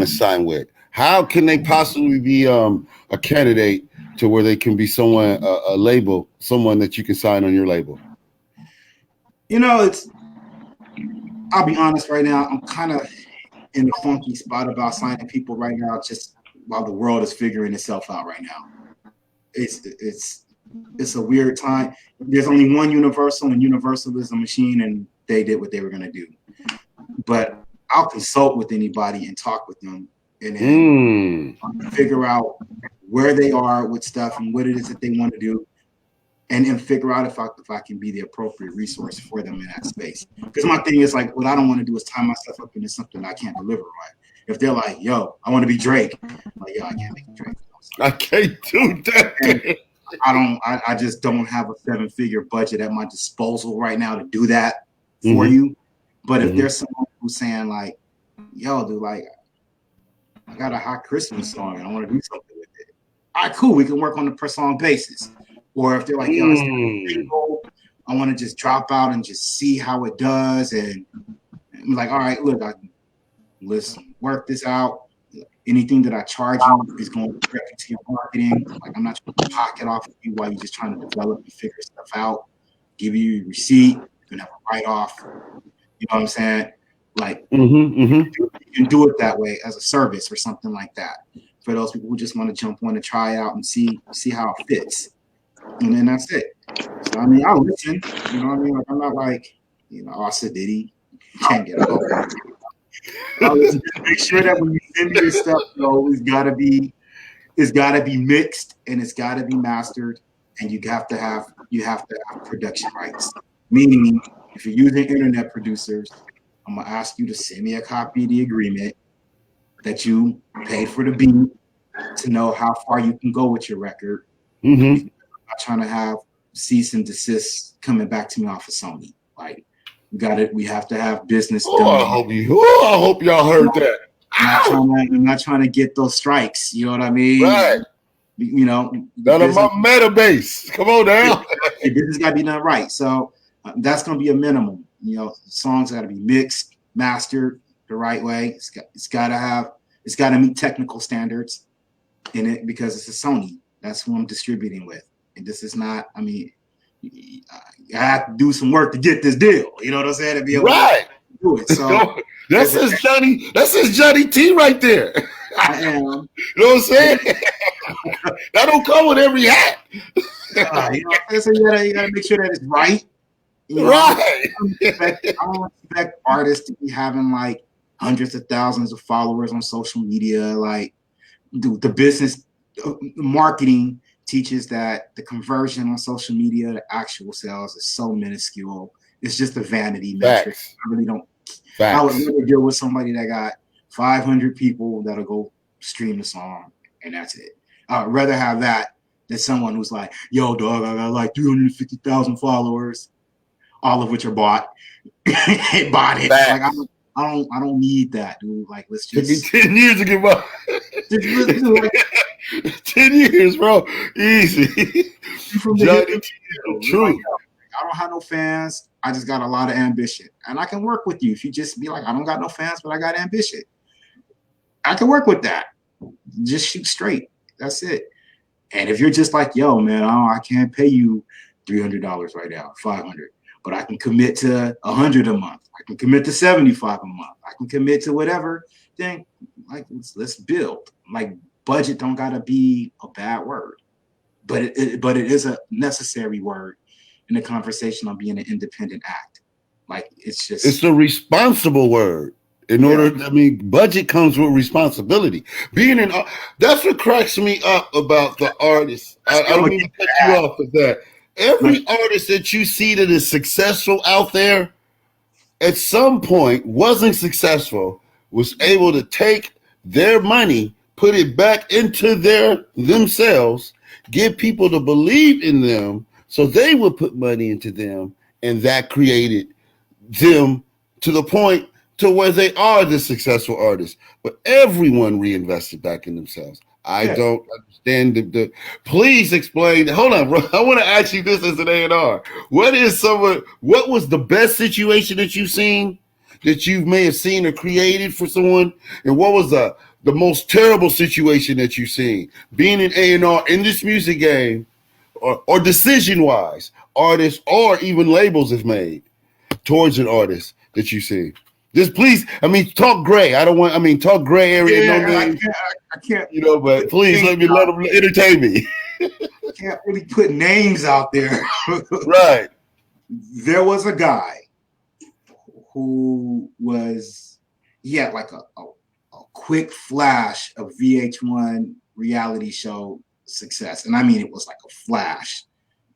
Speaker 2: sign with. How can they possibly be a candidate to where they can be someone a label, someone that you can sign on your label?
Speaker 3: You know, I'll be honest right now, I'm kind of in the funky spot about signing people right now, just while the world is figuring itself out right now. It's a weird time. There's only one Universal, and Universal is a machine, and they did what they were gonna do. But I'll consult with anybody and talk with them, and then figure out where they are with stuff and what it is that they want to do, and figure out if I can be the appropriate resource for them in that space. Because my thing is like, what I don't want to do is tie myself up into something I can't deliver on. If they're like, yo, I want to be Drake, I'm like, yo, I can't make Drake.
Speaker 2: I can't do that.
Speaker 3: I just don't have a 7-figure budget at my disposal right now to do that for you. But if there's someone who's saying like, yo, dude, like, I got a hot Christmas song and I want to do something with it. All right, cool. We can work on a per song basis. Or if they're like, yo, I want to just drop out and just see how it does. And I'm like, all right, look, let's work this out. Anything that I charge you is going directly to your marketing. Like, I'm not trying to pocket off of you while you're just trying to develop and figure stuff out. Give you your receipt. You can have a write-off. You know what I'm saying? Like, you can do it that way as a service or something like that. For those people who just want to jump on and try it out and see how it fits. And then that's it. So, I mean, I'll listen. You know what I mean? Like, I'm not like, I said Diddy. Can't get it over. Just make sure that when you send me your stuff, it's gotta be mixed and it's gotta be mastered, and you have to have production rights. Meaning, if you're using internet producers, I'm gonna ask you to send me a copy of the agreement that you paid for the beat to know how far you can go with your record. I'm not trying to have cease and desist coming back to me off of Sony. Like, we have to have business done.
Speaker 2: I hope y'all heard that.
Speaker 3: I'm not trying to get those strikes. You know what I mean?
Speaker 2: Right. None of my meta base. Come on down.
Speaker 3: This has got to be done right. So that's going to be a minimum. Songs got to be mixed, mastered the right way. It's got to meet technical standards in it, because it's a Sony. That's who I'm distributing with. And this is not, I have to do some work to get this deal. You know what I'm saying? To be able to do it. So
Speaker 2: that's his Jonny Tee right there.
Speaker 3: I am.
Speaker 2: You know what I'm saying? That don't come with every hat.
Speaker 3: So you gotta make sure that it's right.
Speaker 2: Right.
Speaker 3: I don't expect artists to be having like hundreds of thousands of followers on social media. Like, the business marketing teaches that the conversion on social media to actual sales is so minuscule. It's just a vanity metric. I really don't. I would never deal with somebody that got 500 people that'll go stream the song and that's it. I'd rather have that than someone who's like, yo, dog, I got like 350,000 followers, all of which are bought. Bought it. Like, I don't need that, dude. Like, let's just
Speaker 2: 10 years to give up. 10 years, bro. Easy. Jonny Tee, true.
Speaker 3: I don't have no fans. I just got a lot of ambition. And I can work with you if you just be like, I don't got no fans, but I got ambition. I can work with that. Just shoot straight. That's it. And if you're just like, yo, man, I can't pay you $300 right now, $500, but I can commit to $100 a month. I can commit to $75 a month. I can commit to whatever. Then, like, let's build. Like, budget don't gotta be a bad word, but it is a necessary word in the conversation on being an independent act. Like, it's
Speaker 2: a responsible word. In order, budget comes with responsibility. That's what cracks me up about the artists. I don't mean to cut you off with that. Every artist that you see that is successful out there, at some point wasn't successful, was able to take their money, put it back into themselves, get people to believe in them, so they would put money into them, and that created them to the point to where they are the successful artists. But everyone reinvested back in themselves. I don't understand the. Please explain. Hold on, bro. I want to ask you this as an A&R. What was the best situation that you've seen, that you may have seen or created for someone, and what was the most terrible situation that you've seen being an A&R in this music game, or decision wise, artists or even labels have made towards an artist that you see? Just please, talk gray. Talk gray area.
Speaker 3: Yeah,
Speaker 2: no names.
Speaker 3: I can't.
Speaker 2: But please let them entertain me.
Speaker 3: I can't really put names out there.
Speaker 2: Right.
Speaker 3: There was a guy who he had like a quick flash of VH1 reality show success. And it was like a flash.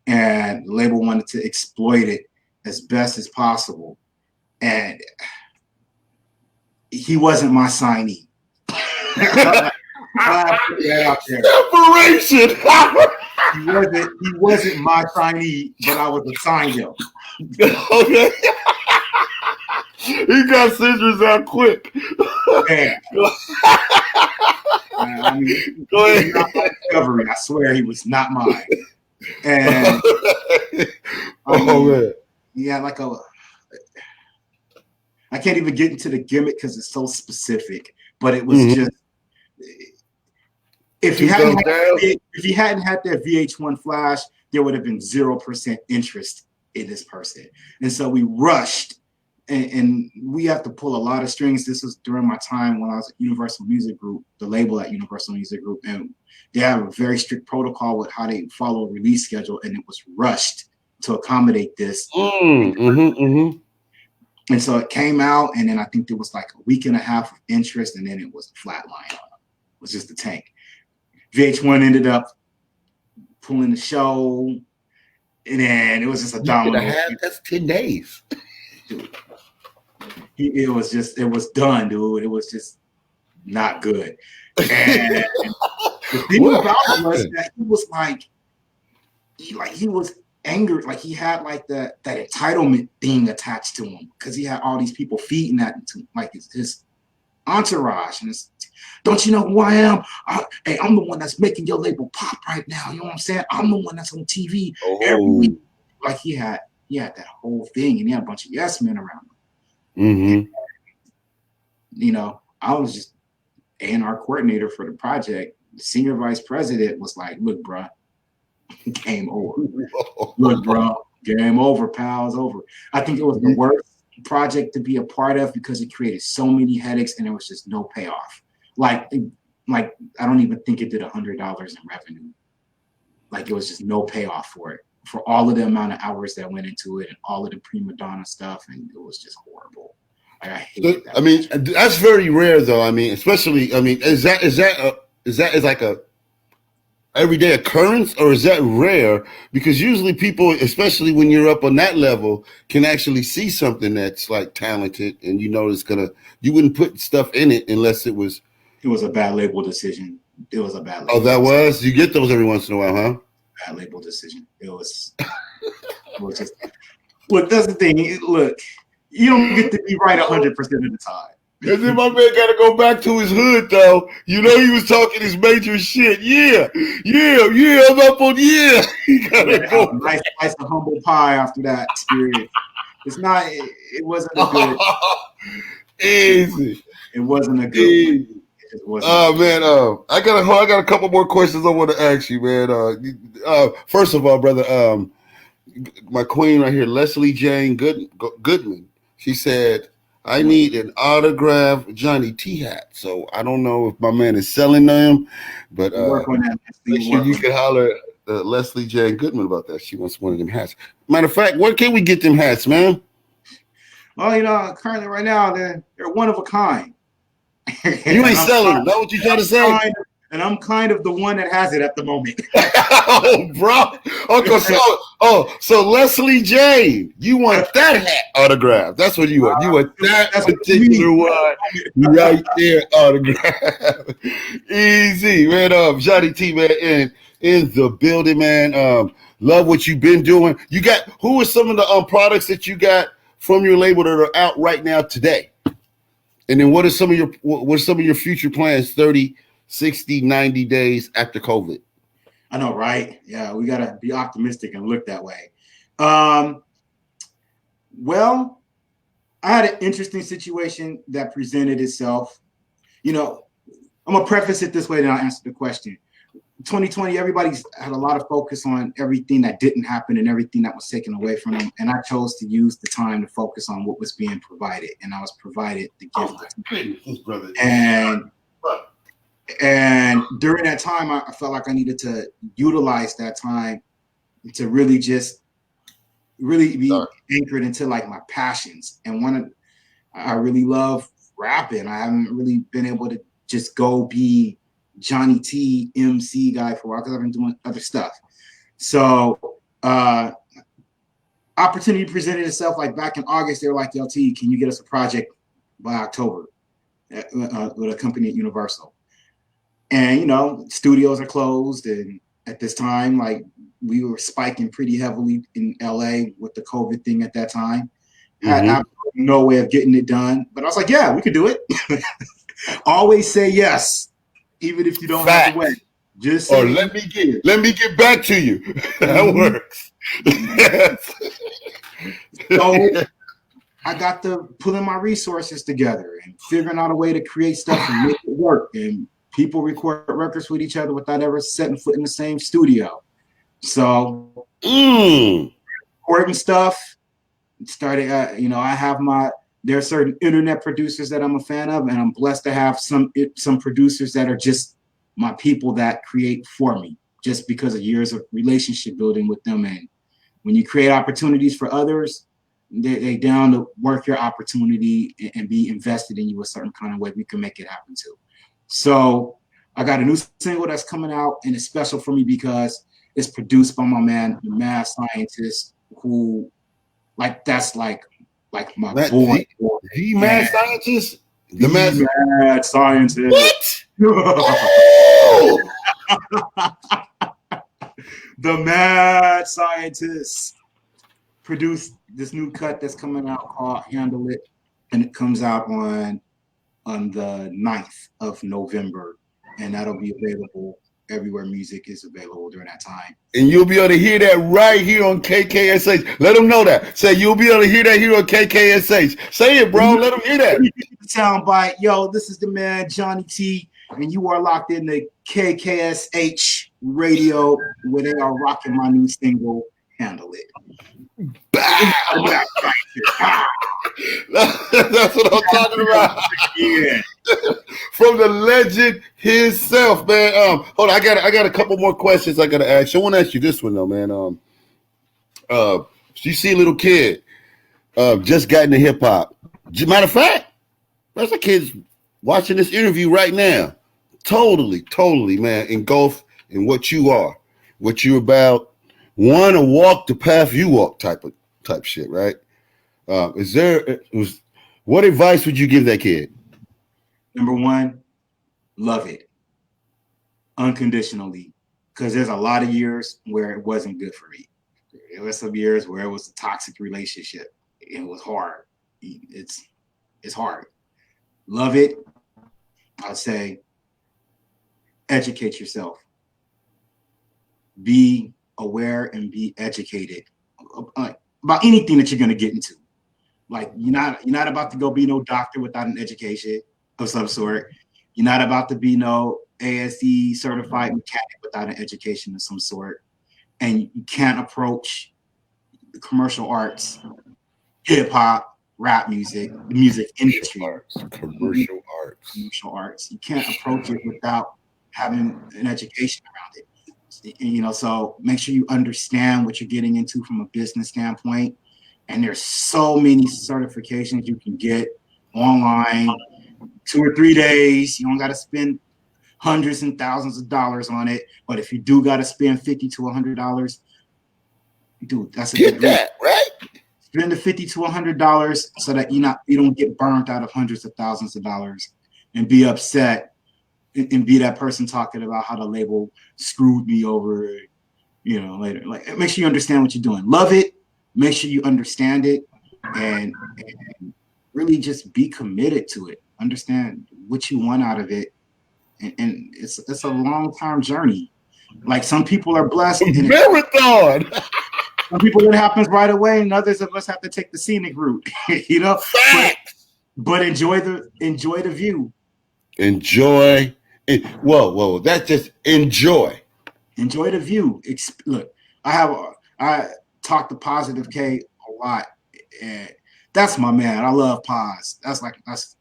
Speaker 3: And the label wanted to exploit it as best as possible. And he wasn't my signee.
Speaker 2: Separation.
Speaker 3: He wasn't my signee, but I was assigned him.
Speaker 2: Okay. He got scissors out quick.
Speaker 3: Yeah.
Speaker 2: Go ahead.
Speaker 3: Not my discovery. I swear he was not mine. And
Speaker 2: man.
Speaker 3: Yeah, like I can't even get into the gimmick because it's so specific. But it was just if he hadn't had that VH1 flash, there would have been 0% interest in this person. And so we rushed, and we have to pull a lot of strings. This was during my time when I was at Universal Music Group, the label at Universal Music Group, and they have a very strict protocol with how they follow a release schedule, and it was rushed to accommodate this. And so it came out, and then I think there was like a week and a half of interest, and then it was a flat line. It was just a tank. VH1 ended up pulling the show, and then it was just a domino.
Speaker 2: That's 10 days.
Speaker 3: Dude, it was done, dude. It was just not good. And the thing about it was that he was he was angered, like he had like that entitlement thing attached to him because he had all these people feeding that to like his entourage, and don't you know who I am? Hey, I'm the one that's making your label pop right now. You know what I'm saying? I'm the one that's on TV every week. Like he had that whole thing, and he had a bunch of yes men around him. And, I was just A&R coordinator for the project. The senior vice president was like, "Look, bro, game over. Look, bro, game over, pal. It's over." I think it was the worst project to be a part of because it created so many headaches and there was just no payoff. Like I don't even think it did $100 in revenue. Like it was just no payoff for it, for all of the amount of hours that went into it and all of the prima donna stuff, and it was just horrible. Like, I hated that.
Speaker 2: That's very rare, though. Especially, is that like a everyday occurrence, or is that rare? Because usually people, especially when you're up on that level, can actually see something that's like talented, and you wouldn't put stuff in it unless it was
Speaker 3: a bad label decision. It was a bad label.
Speaker 2: Oh, that decision. Was? You get those every once in a while, huh?
Speaker 3: Bad label decision. It was just look, that's the thing. Look, you don't get to be right 100% of the time.
Speaker 2: And then my man got to go back to his hood, though. He was talking his major shit. Yeah, I'm up on, He got to go.
Speaker 3: A nice slice of humble pie after that experience. It wasn't a good.
Speaker 2: Easy.
Speaker 3: It wasn't a good one.
Speaker 2: Man, I got a couple more questions I want to ask you, man. First of all, brother, my queen right here, Leslie Jane Goodman, she said, "I need an autographed Jonny Tee hat." So I don't know if my man is selling them, but
Speaker 3: work on that.
Speaker 2: Make sure you can holler at Leslie Jane Goodman about that. She wants one of them hats. Matter of fact, where can we get them hats, man?
Speaker 3: Well, currently right now they're one of a kind.
Speaker 2: You ain't selling them. That's what you trying to say?
Speaker 3: And I'm kind of the one that has it at the moment.
Speaker 2: Oh, bro. Okay, so Leslie Jane, you want that hat autographed. That's what you want. You want that particular one right there autographed. Easy, man. Jonny Tee, man, in the building, man. Love what you've been doing. Who are some of the products that you got from your label that are out right now today? And then what are some of your future plans 30, 60, 90 days after COVID?
Speaker 3: I know, right? Yeah, we gotta be optimistic and look that way. Well, I had an interesting situation that presented itself. You know, I'm gonna preface it this way, then I'll answer the question. 2020, everybody's had a lot of focus on everything that didn't happen and everything that was taken away from them. And I chose to use the time to focus on what was being provided. And I was provided the gift of time.
Speaker 2: Brother.
Speaker 3: And during that time, I felt like I needed to utilize that time to really be anchored into like my passions. And I really love rapping. I haven't really been able to just go be Jonny Tee MC guy for a while because I've been doing other stuff. So opportunity presented itself like back in August. They were like, "Yo, T, can you get us a project by October with a company at Universal?" And you know, studios are closed, and at this time, like we were spiking pretty heavily in LA with the COVID thing at that time. Had absolutely no way of getting it done, but I was like, "Yeah, we could do it." Always say yes, even if you don't have the way. Just
Speaker 2: or let me get back to you. That works.
Speaker 3: So I got to pulling my resources together and figuring out a way to create stuff and make it work. And people record records with each other without ever setting foot in the same studio. So recording stuff started. I have there are certain internet producers that I'm a fan of, and I'm blessed to have some producers that are just my people that create for me, just because of years of relationship building with them. And when you create opportunities for others, they down to work your opportunity and be invested in you a certain kind of way. We can make it happen too. So I got a new single that's coming out, and it's special for me because it's produced by my man, the Mad Scientist, who that's like my boy.
Speaker 2: The Mad Scientist?
Speaker 3: The Mad Scientist.
Speaker 2: What?
Speaker 3: The Mad Scientist produced this new cut that's coming out called Handle It, and it comes out on the 9th of November, and that'll be available everywhere music is available during that time.
Speaker 2: And you'll be able to hear that right here on KKSH. Let them know that. Say you'll be able to hear that here on KKSH. Say it, bro. Let them hear that.
Speaker 3: Soundbite. Yo, this is the man, Jonny Tee, and you are locked in the KKSH radio, where they are rocking my new single, Handle It.
Speaker 2: That's what I'm talking about.
Speaker 3: Yeah.
Speaker 2: From the legend himself, man. Hold on, I got a couple more questions I gotta ask. I want to ask you this one though, man. You see a little kid just got into hip hop. Matter of fact, there's a kid watching this interview right now. Totally, man, engulfed in what you are, what you're about. Want to walk the path you walk type shit, right? What advice would you give that kid?
Speaker 3: Number one, love it unconditionally, because there's a lot of years where it wasn't good for me. There were some years where it was a toxic relationship. It was hard. It's hard. Love it. I'd say educate yourself. Be aware and be educated about anything that you're going to get into. Like you're not about to go be no doctor without an education of some sort. You're not about to be no ASE certified mechanic without an education of some sort. And you can't approach the commercial arts, hip hop, rap music, the music industry.
Speaker 2: Commercial arts.
Speaker 3: You can't approach it without having an education around it. So make sure you understand what you're getting into from a business standpoint. And there's so many certifications you can get online, 2 or 3 days. You don't got to spend hundreds and thousands of dollars on it. But if you do got to spend $50 to $100, dude, that's a
Speaker 2: get that right.
Speaker 3: Spend the $50 to $100 so that you don't get burnt out of hundreds of thousands of dollars and be upset and be that person talking about how the label screwed me over, later. Like, make sure you understand what you're doing. Love it. Make sure you understand it, and really just be committed to it. Understand what you want out of it, and it's a long-term journey. Like some people are blessed. And
Speaker 2: Marathon.
Speaker 3: some people it happens right away, and others of us have to take the scenic route. You know, but enjoy the view.
Speaker 2: Enjoy it. Whoa! That's just enjoy.
Speaker 3: Enjoy the view. Look, I talk to Positive K a lot, and that's my man. I love Paz. That's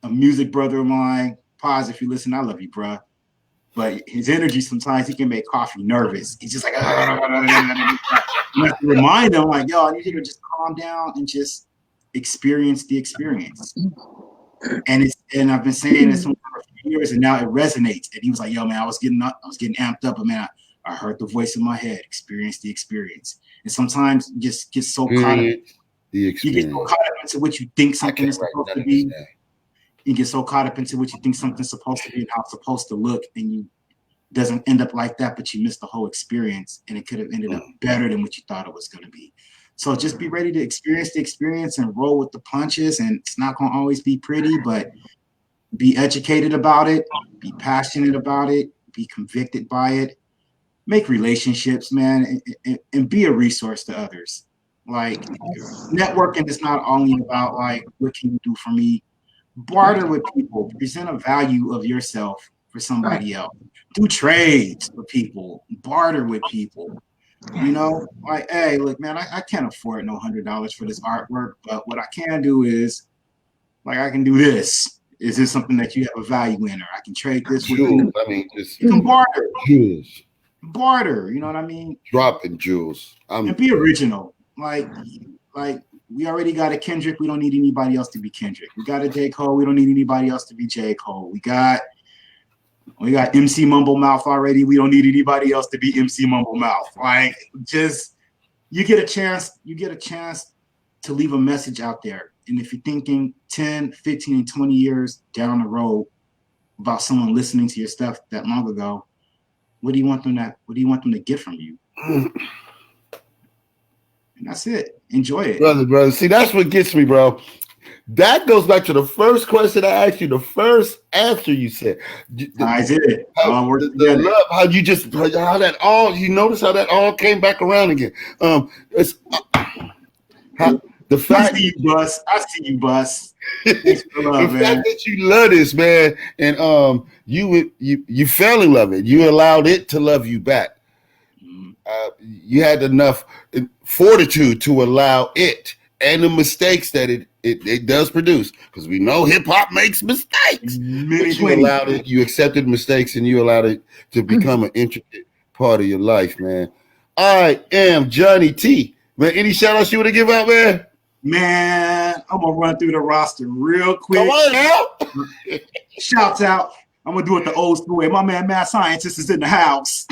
Speaker 3: a music brother of mine. Paz, if you listen, I love you, bro. But his energy sometimes he can make coffee nervous. He's just like, you have to remind him, like, yo, I need you to just calm down and just experience the experience. And I've been saying this for a few years, and now it resonates. And he was like, yo, man, I was getting amped up, but man, I heard the voice in my head, experience the experience. And sometimes you just get so caught up. You get so caught up into what you think something is supposed to be. You get so caught up into what you think something's supposed to be and how it's supposed to look, and you doesn't end up like that, but you miss the whole experience, and it could have ended up better than what you thought it was going to be. So just be ready to experience the experience and roll with the punches, and it's not going to always be pretty, but be educated about it, be passionate about it, be convicted by it, make relationships, man, and be a resource to others. Like, networking is not only about, like, what can you do for me? Barter with people, present a value of yourself for somebody else. Do trades with people, barter with people. You know, like, hey, look, man, I can't afford no $100 for this artwork, but what I can do is, like, I can do this. Is this something that you have a value in, or I can trade this with you?
Speaker 2: I mean, just
Speaker 3: you can barter.
Speaker 2: Jewels.
Speaker 3: Barter, you know what I mean?
Speaker 2: Dropping jewels.
Speaker 3: And be original. Like we already got a Kendrick. We don't need anybody else to be Kendrick. We got a J. Cole. We don't need anybody else to be J. Cole. We got MC Mumble Mouth already. We don't need anybody else to be MC Mumble Mouth. Like, just you get a chance to leave a message out there. And if you're thinking 10, 15, and 20 years down the road about someone listening to your stuff that long ago, what do you want them to get from you? And that's it. Enjoy it.
Speaker 2: Brother. See, that's what gets me, bro. That goes back to the first question I asked you, the first answer you said.
Speaker 3: I did.
Speaker 2: How that all, you notice how that all came back around again. The fact
Speaker 3: I see you, Bus.
Speaker 2: The fact that you love this, man, and you fell in love it. You allowed it to love you back. You had enough fortitude to allow it and the mistakes that it does produce, because we know hip hop makes mistakes. But you allowed it, you accepted mistakes, and you allowed it to become an intricate part of your life, man. I am Jonny Tee. Man, any shout outs you want to give out, man?
Speaker 3: Man, I'm gonna run through the roster real quick.
Speaker 2: Come on now.
Speaker 3: Shouts out. I'm gonna do it the old school way. My man, Mad Scientist, is in the house.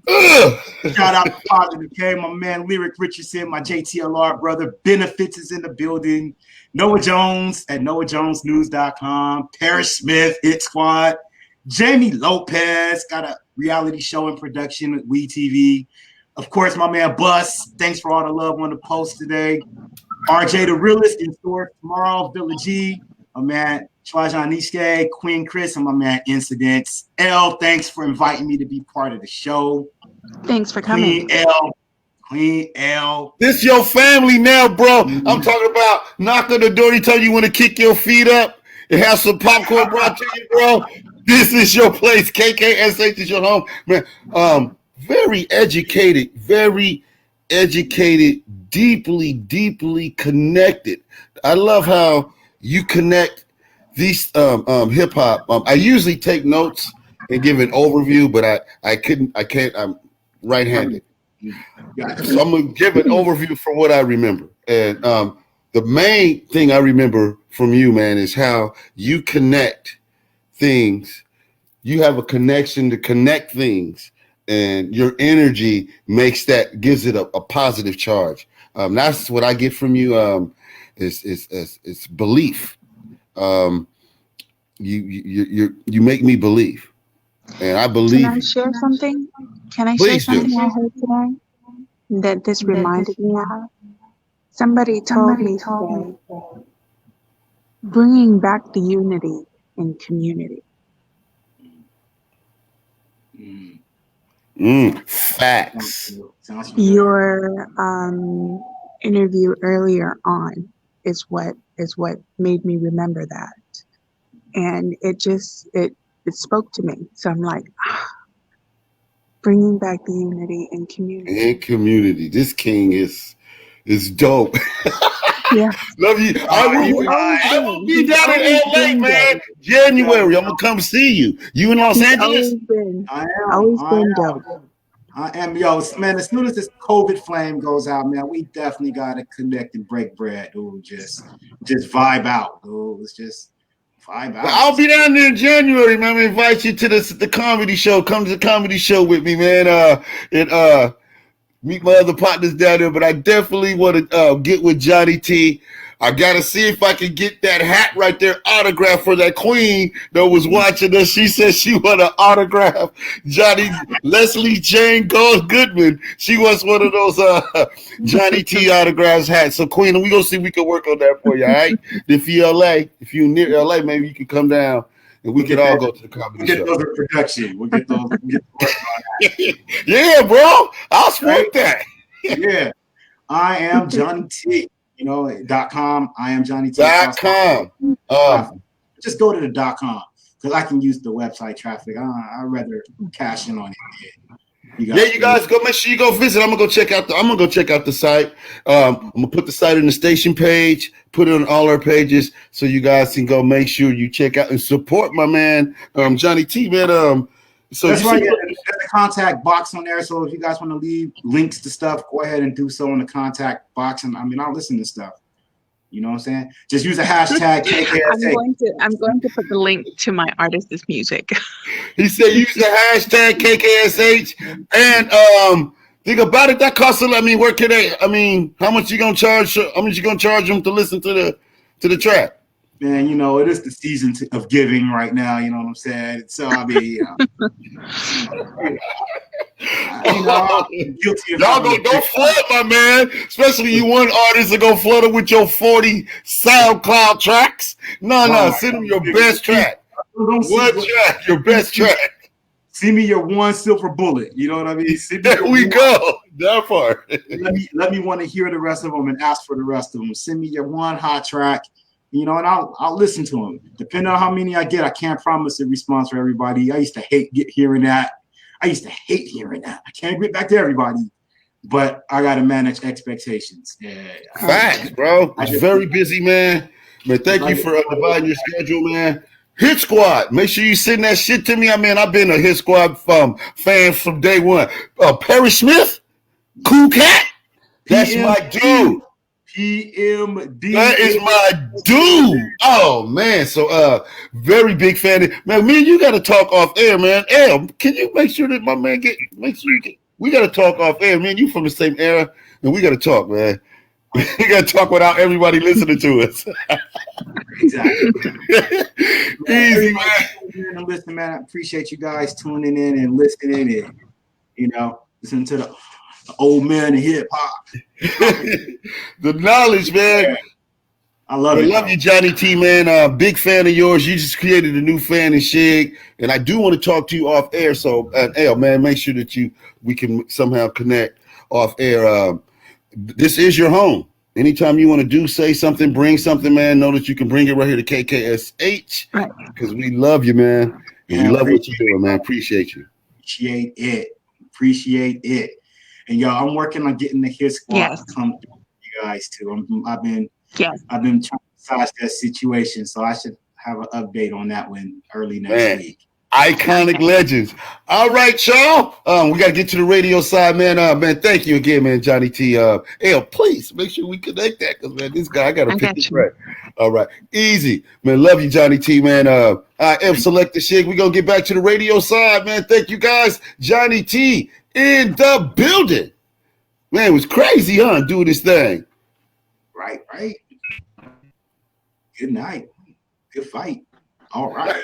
Speaker 3: Shout out to Positive K, my man Lyric Richardson, my JTLR brother. Benefits is in the building. Noah Jones at NoahJonesNews.com. Paris Smith, Hit Squad. Jamie Lopez got a reality show in production with WeTV. Of course, my man Bus. Thanks for all the love on the post today. RJ the Realist in store tomorrow. Villa G. My man Chwajan Nishke, Queen Chris, and my man Incidents. L, thanks for inviting me to be part of the show.
Speaker 1: Thanks for coming.
Speaker 3: Queen L.
Speaker 2: This your family now, bro. I'm talking about knock on the door anytime you want to kick your feet up and have some popcorn brought to you, bro. This is your place. KKSH is your home, man. Very educated, deeply connected. I love how you connect these hip hop. I usually take notes and give an overview, but I can't. I'm right-handed. So I'm gonna give an overview for what I remember. And the main thing I remember from you, man, is how you connect things. You have a connection to connect things, and your energy gives it a positive charge. That's what I get from you. It's belief. You make me believe, and I believe.
Speaker 1: Can I share something?
Speaker 2: Please
Speaker 1: I heard today that this reminded me of? Somebody told me today, bringing back the unity in community.
Speaker 2: Facts.
Speaker 3: Sounds familiar.
Speaker 1: Your interview earlier on is what made me remember that, and it spoke to me. So I'm like, bringing back the unity and community.
Speaker 2: And community. This king is dope.
Speaker 1: Yeah.
Speaker 2: Love you. I will be down in LA, man. January. I'm gonna come see you. You in Los Angeles?
Speaker 1: Always been dope.
Speaker 3: I am, yo, man. As soon as this COVID flame goes out, man, we definitely gotta connect and break bread, dude. Just vibe out, dude. Let's just vibe out.
Speaker 2: Well, I'll be down there in January, man. I'm gonna invite you to the comedy show. Come to the comedy show with me, man. And meet my other partners down there. But I definitely want to get with Jonny Tee. I gotta see if I can get that hat right there autographed for that queen that was watching us. She said she want to autograph Leslie Jane Goodman. She wants one of those Jonny Tee autographs hats. So queen, we gonna see if we can work on that for you. All right. If you near LA, maybe you can come down and we can all go to the comedy show.
Speaker 3: We'll get those in production. We'll get those. We'll get to work on that.
Speaker 2: Yeah, bro. I'll support that.
Speaker 3: Yeah. I am Jonny Tee. You know, .com. I am Jonny Tee.
Speaker 2: .com.
Speaker 3: Just go to the .com because I can use the website traffic. I'd rather cash in on it. You
Speaker 2: guys go. Make sure you go visit. I'm gonna go check out the site. I'm gonna put the site in the station page. Put it on all our pages so you guys can go. Make sure you check out and support my man, Jonny Tee, man. So
Speaker 3: that's right. There's a contact box on there. So if you guys want to leave links to stuff, go ahead and do so in the contact box. And I mean, I'll listen to stuff. You know what I'm saying? Just use a hashtag KKSH.
Speaker 4: I'm going to put the link to my artist's music.
Speaker 2: He said use the hashtag KKSH. And think about it. That costs a lot. I mean, where can they? I mean, how much you gonna charge? How much you gonna charge them to listen to the track?
Speaker 3: Man, you know, it is the season of giving right now. You know what I'm saying? So, I mean, guilty of
Speaker 2: y'all don't flood my man, especially you one artist to go flood him with your 40 SoundCloud tracks. No, send him your best track. Your best track.
Speaker 3: Send me your one silver bullet. You know what I mean?
Speaker 2: There we go. That part.
Speaker 3: let me want to hear the rest of them and ask for the rest of them. Send me your one hot track. You know, and I'll listen to them. Depending on how many I get, I can't promise a response for everybody. I used to hate hearing that. I can't get back to everybody, but I got to manage expectations. Yeah.
Speaker 2: Facts, bro. It's very busy, man. Man, thank you for dividing your schedule, man. Hit Squad. Make sure you send that shit to me. I mean, I've been a Hit Squad fan from day one. Perry Smith, Cool Cat. That's my dude.
Speaker 3: PMD.
Speaker 2: That is my dude. Oh man, so very big fan. Man, me and you gotta talk off air, man. Can you make sure that my man we gotta talk off air, man. You from the same era, and we gotta talk, man. We gotta talk without everybody listening to us.
Speaker 3: Exactly.
Speaker 2: Easy, man.
Speaker 3: Listen, man, I appreciate you guys tuning in and listening and listening to the old man of hip hop.
Speaker 2: The knowledge, man.
Speaker 3: I love it.
Speaker 2: I love you, Jonny Tee, man. Big fan of yours. You just created a new fan in Shig, and I do want to talk to you off air. So, man, make sure that we can somehow connect off air. This is your home. Anytime you want to say something, bring something, man, know that you can bring it right here to KKSH because we love you, man. And we love what you're doing, man. Appreciate you.
Speaker 3: Appreciate it. And y'all, I'm working on getting the Hit Squad to come through you guys too. I've been trying to massage that situation, so I should have an update on that one early next week.
Speaker 2: Iconic legends. All right, y'all. We got to get to the radio side, man. Man, thank you again, man, Jonny Tee. Please make sure we connect that because, man, this guy, I got to pick this right. All right. Easy. Man, love you, Jonny Tee, man. I am Select the Shig. We're going to get back to the radio side, man. Thank you, guys. Jonny Tee in the building. Man, it was crazy, huh, doing this thing.
Speaker 3: Right. Good night. Good fight. All right.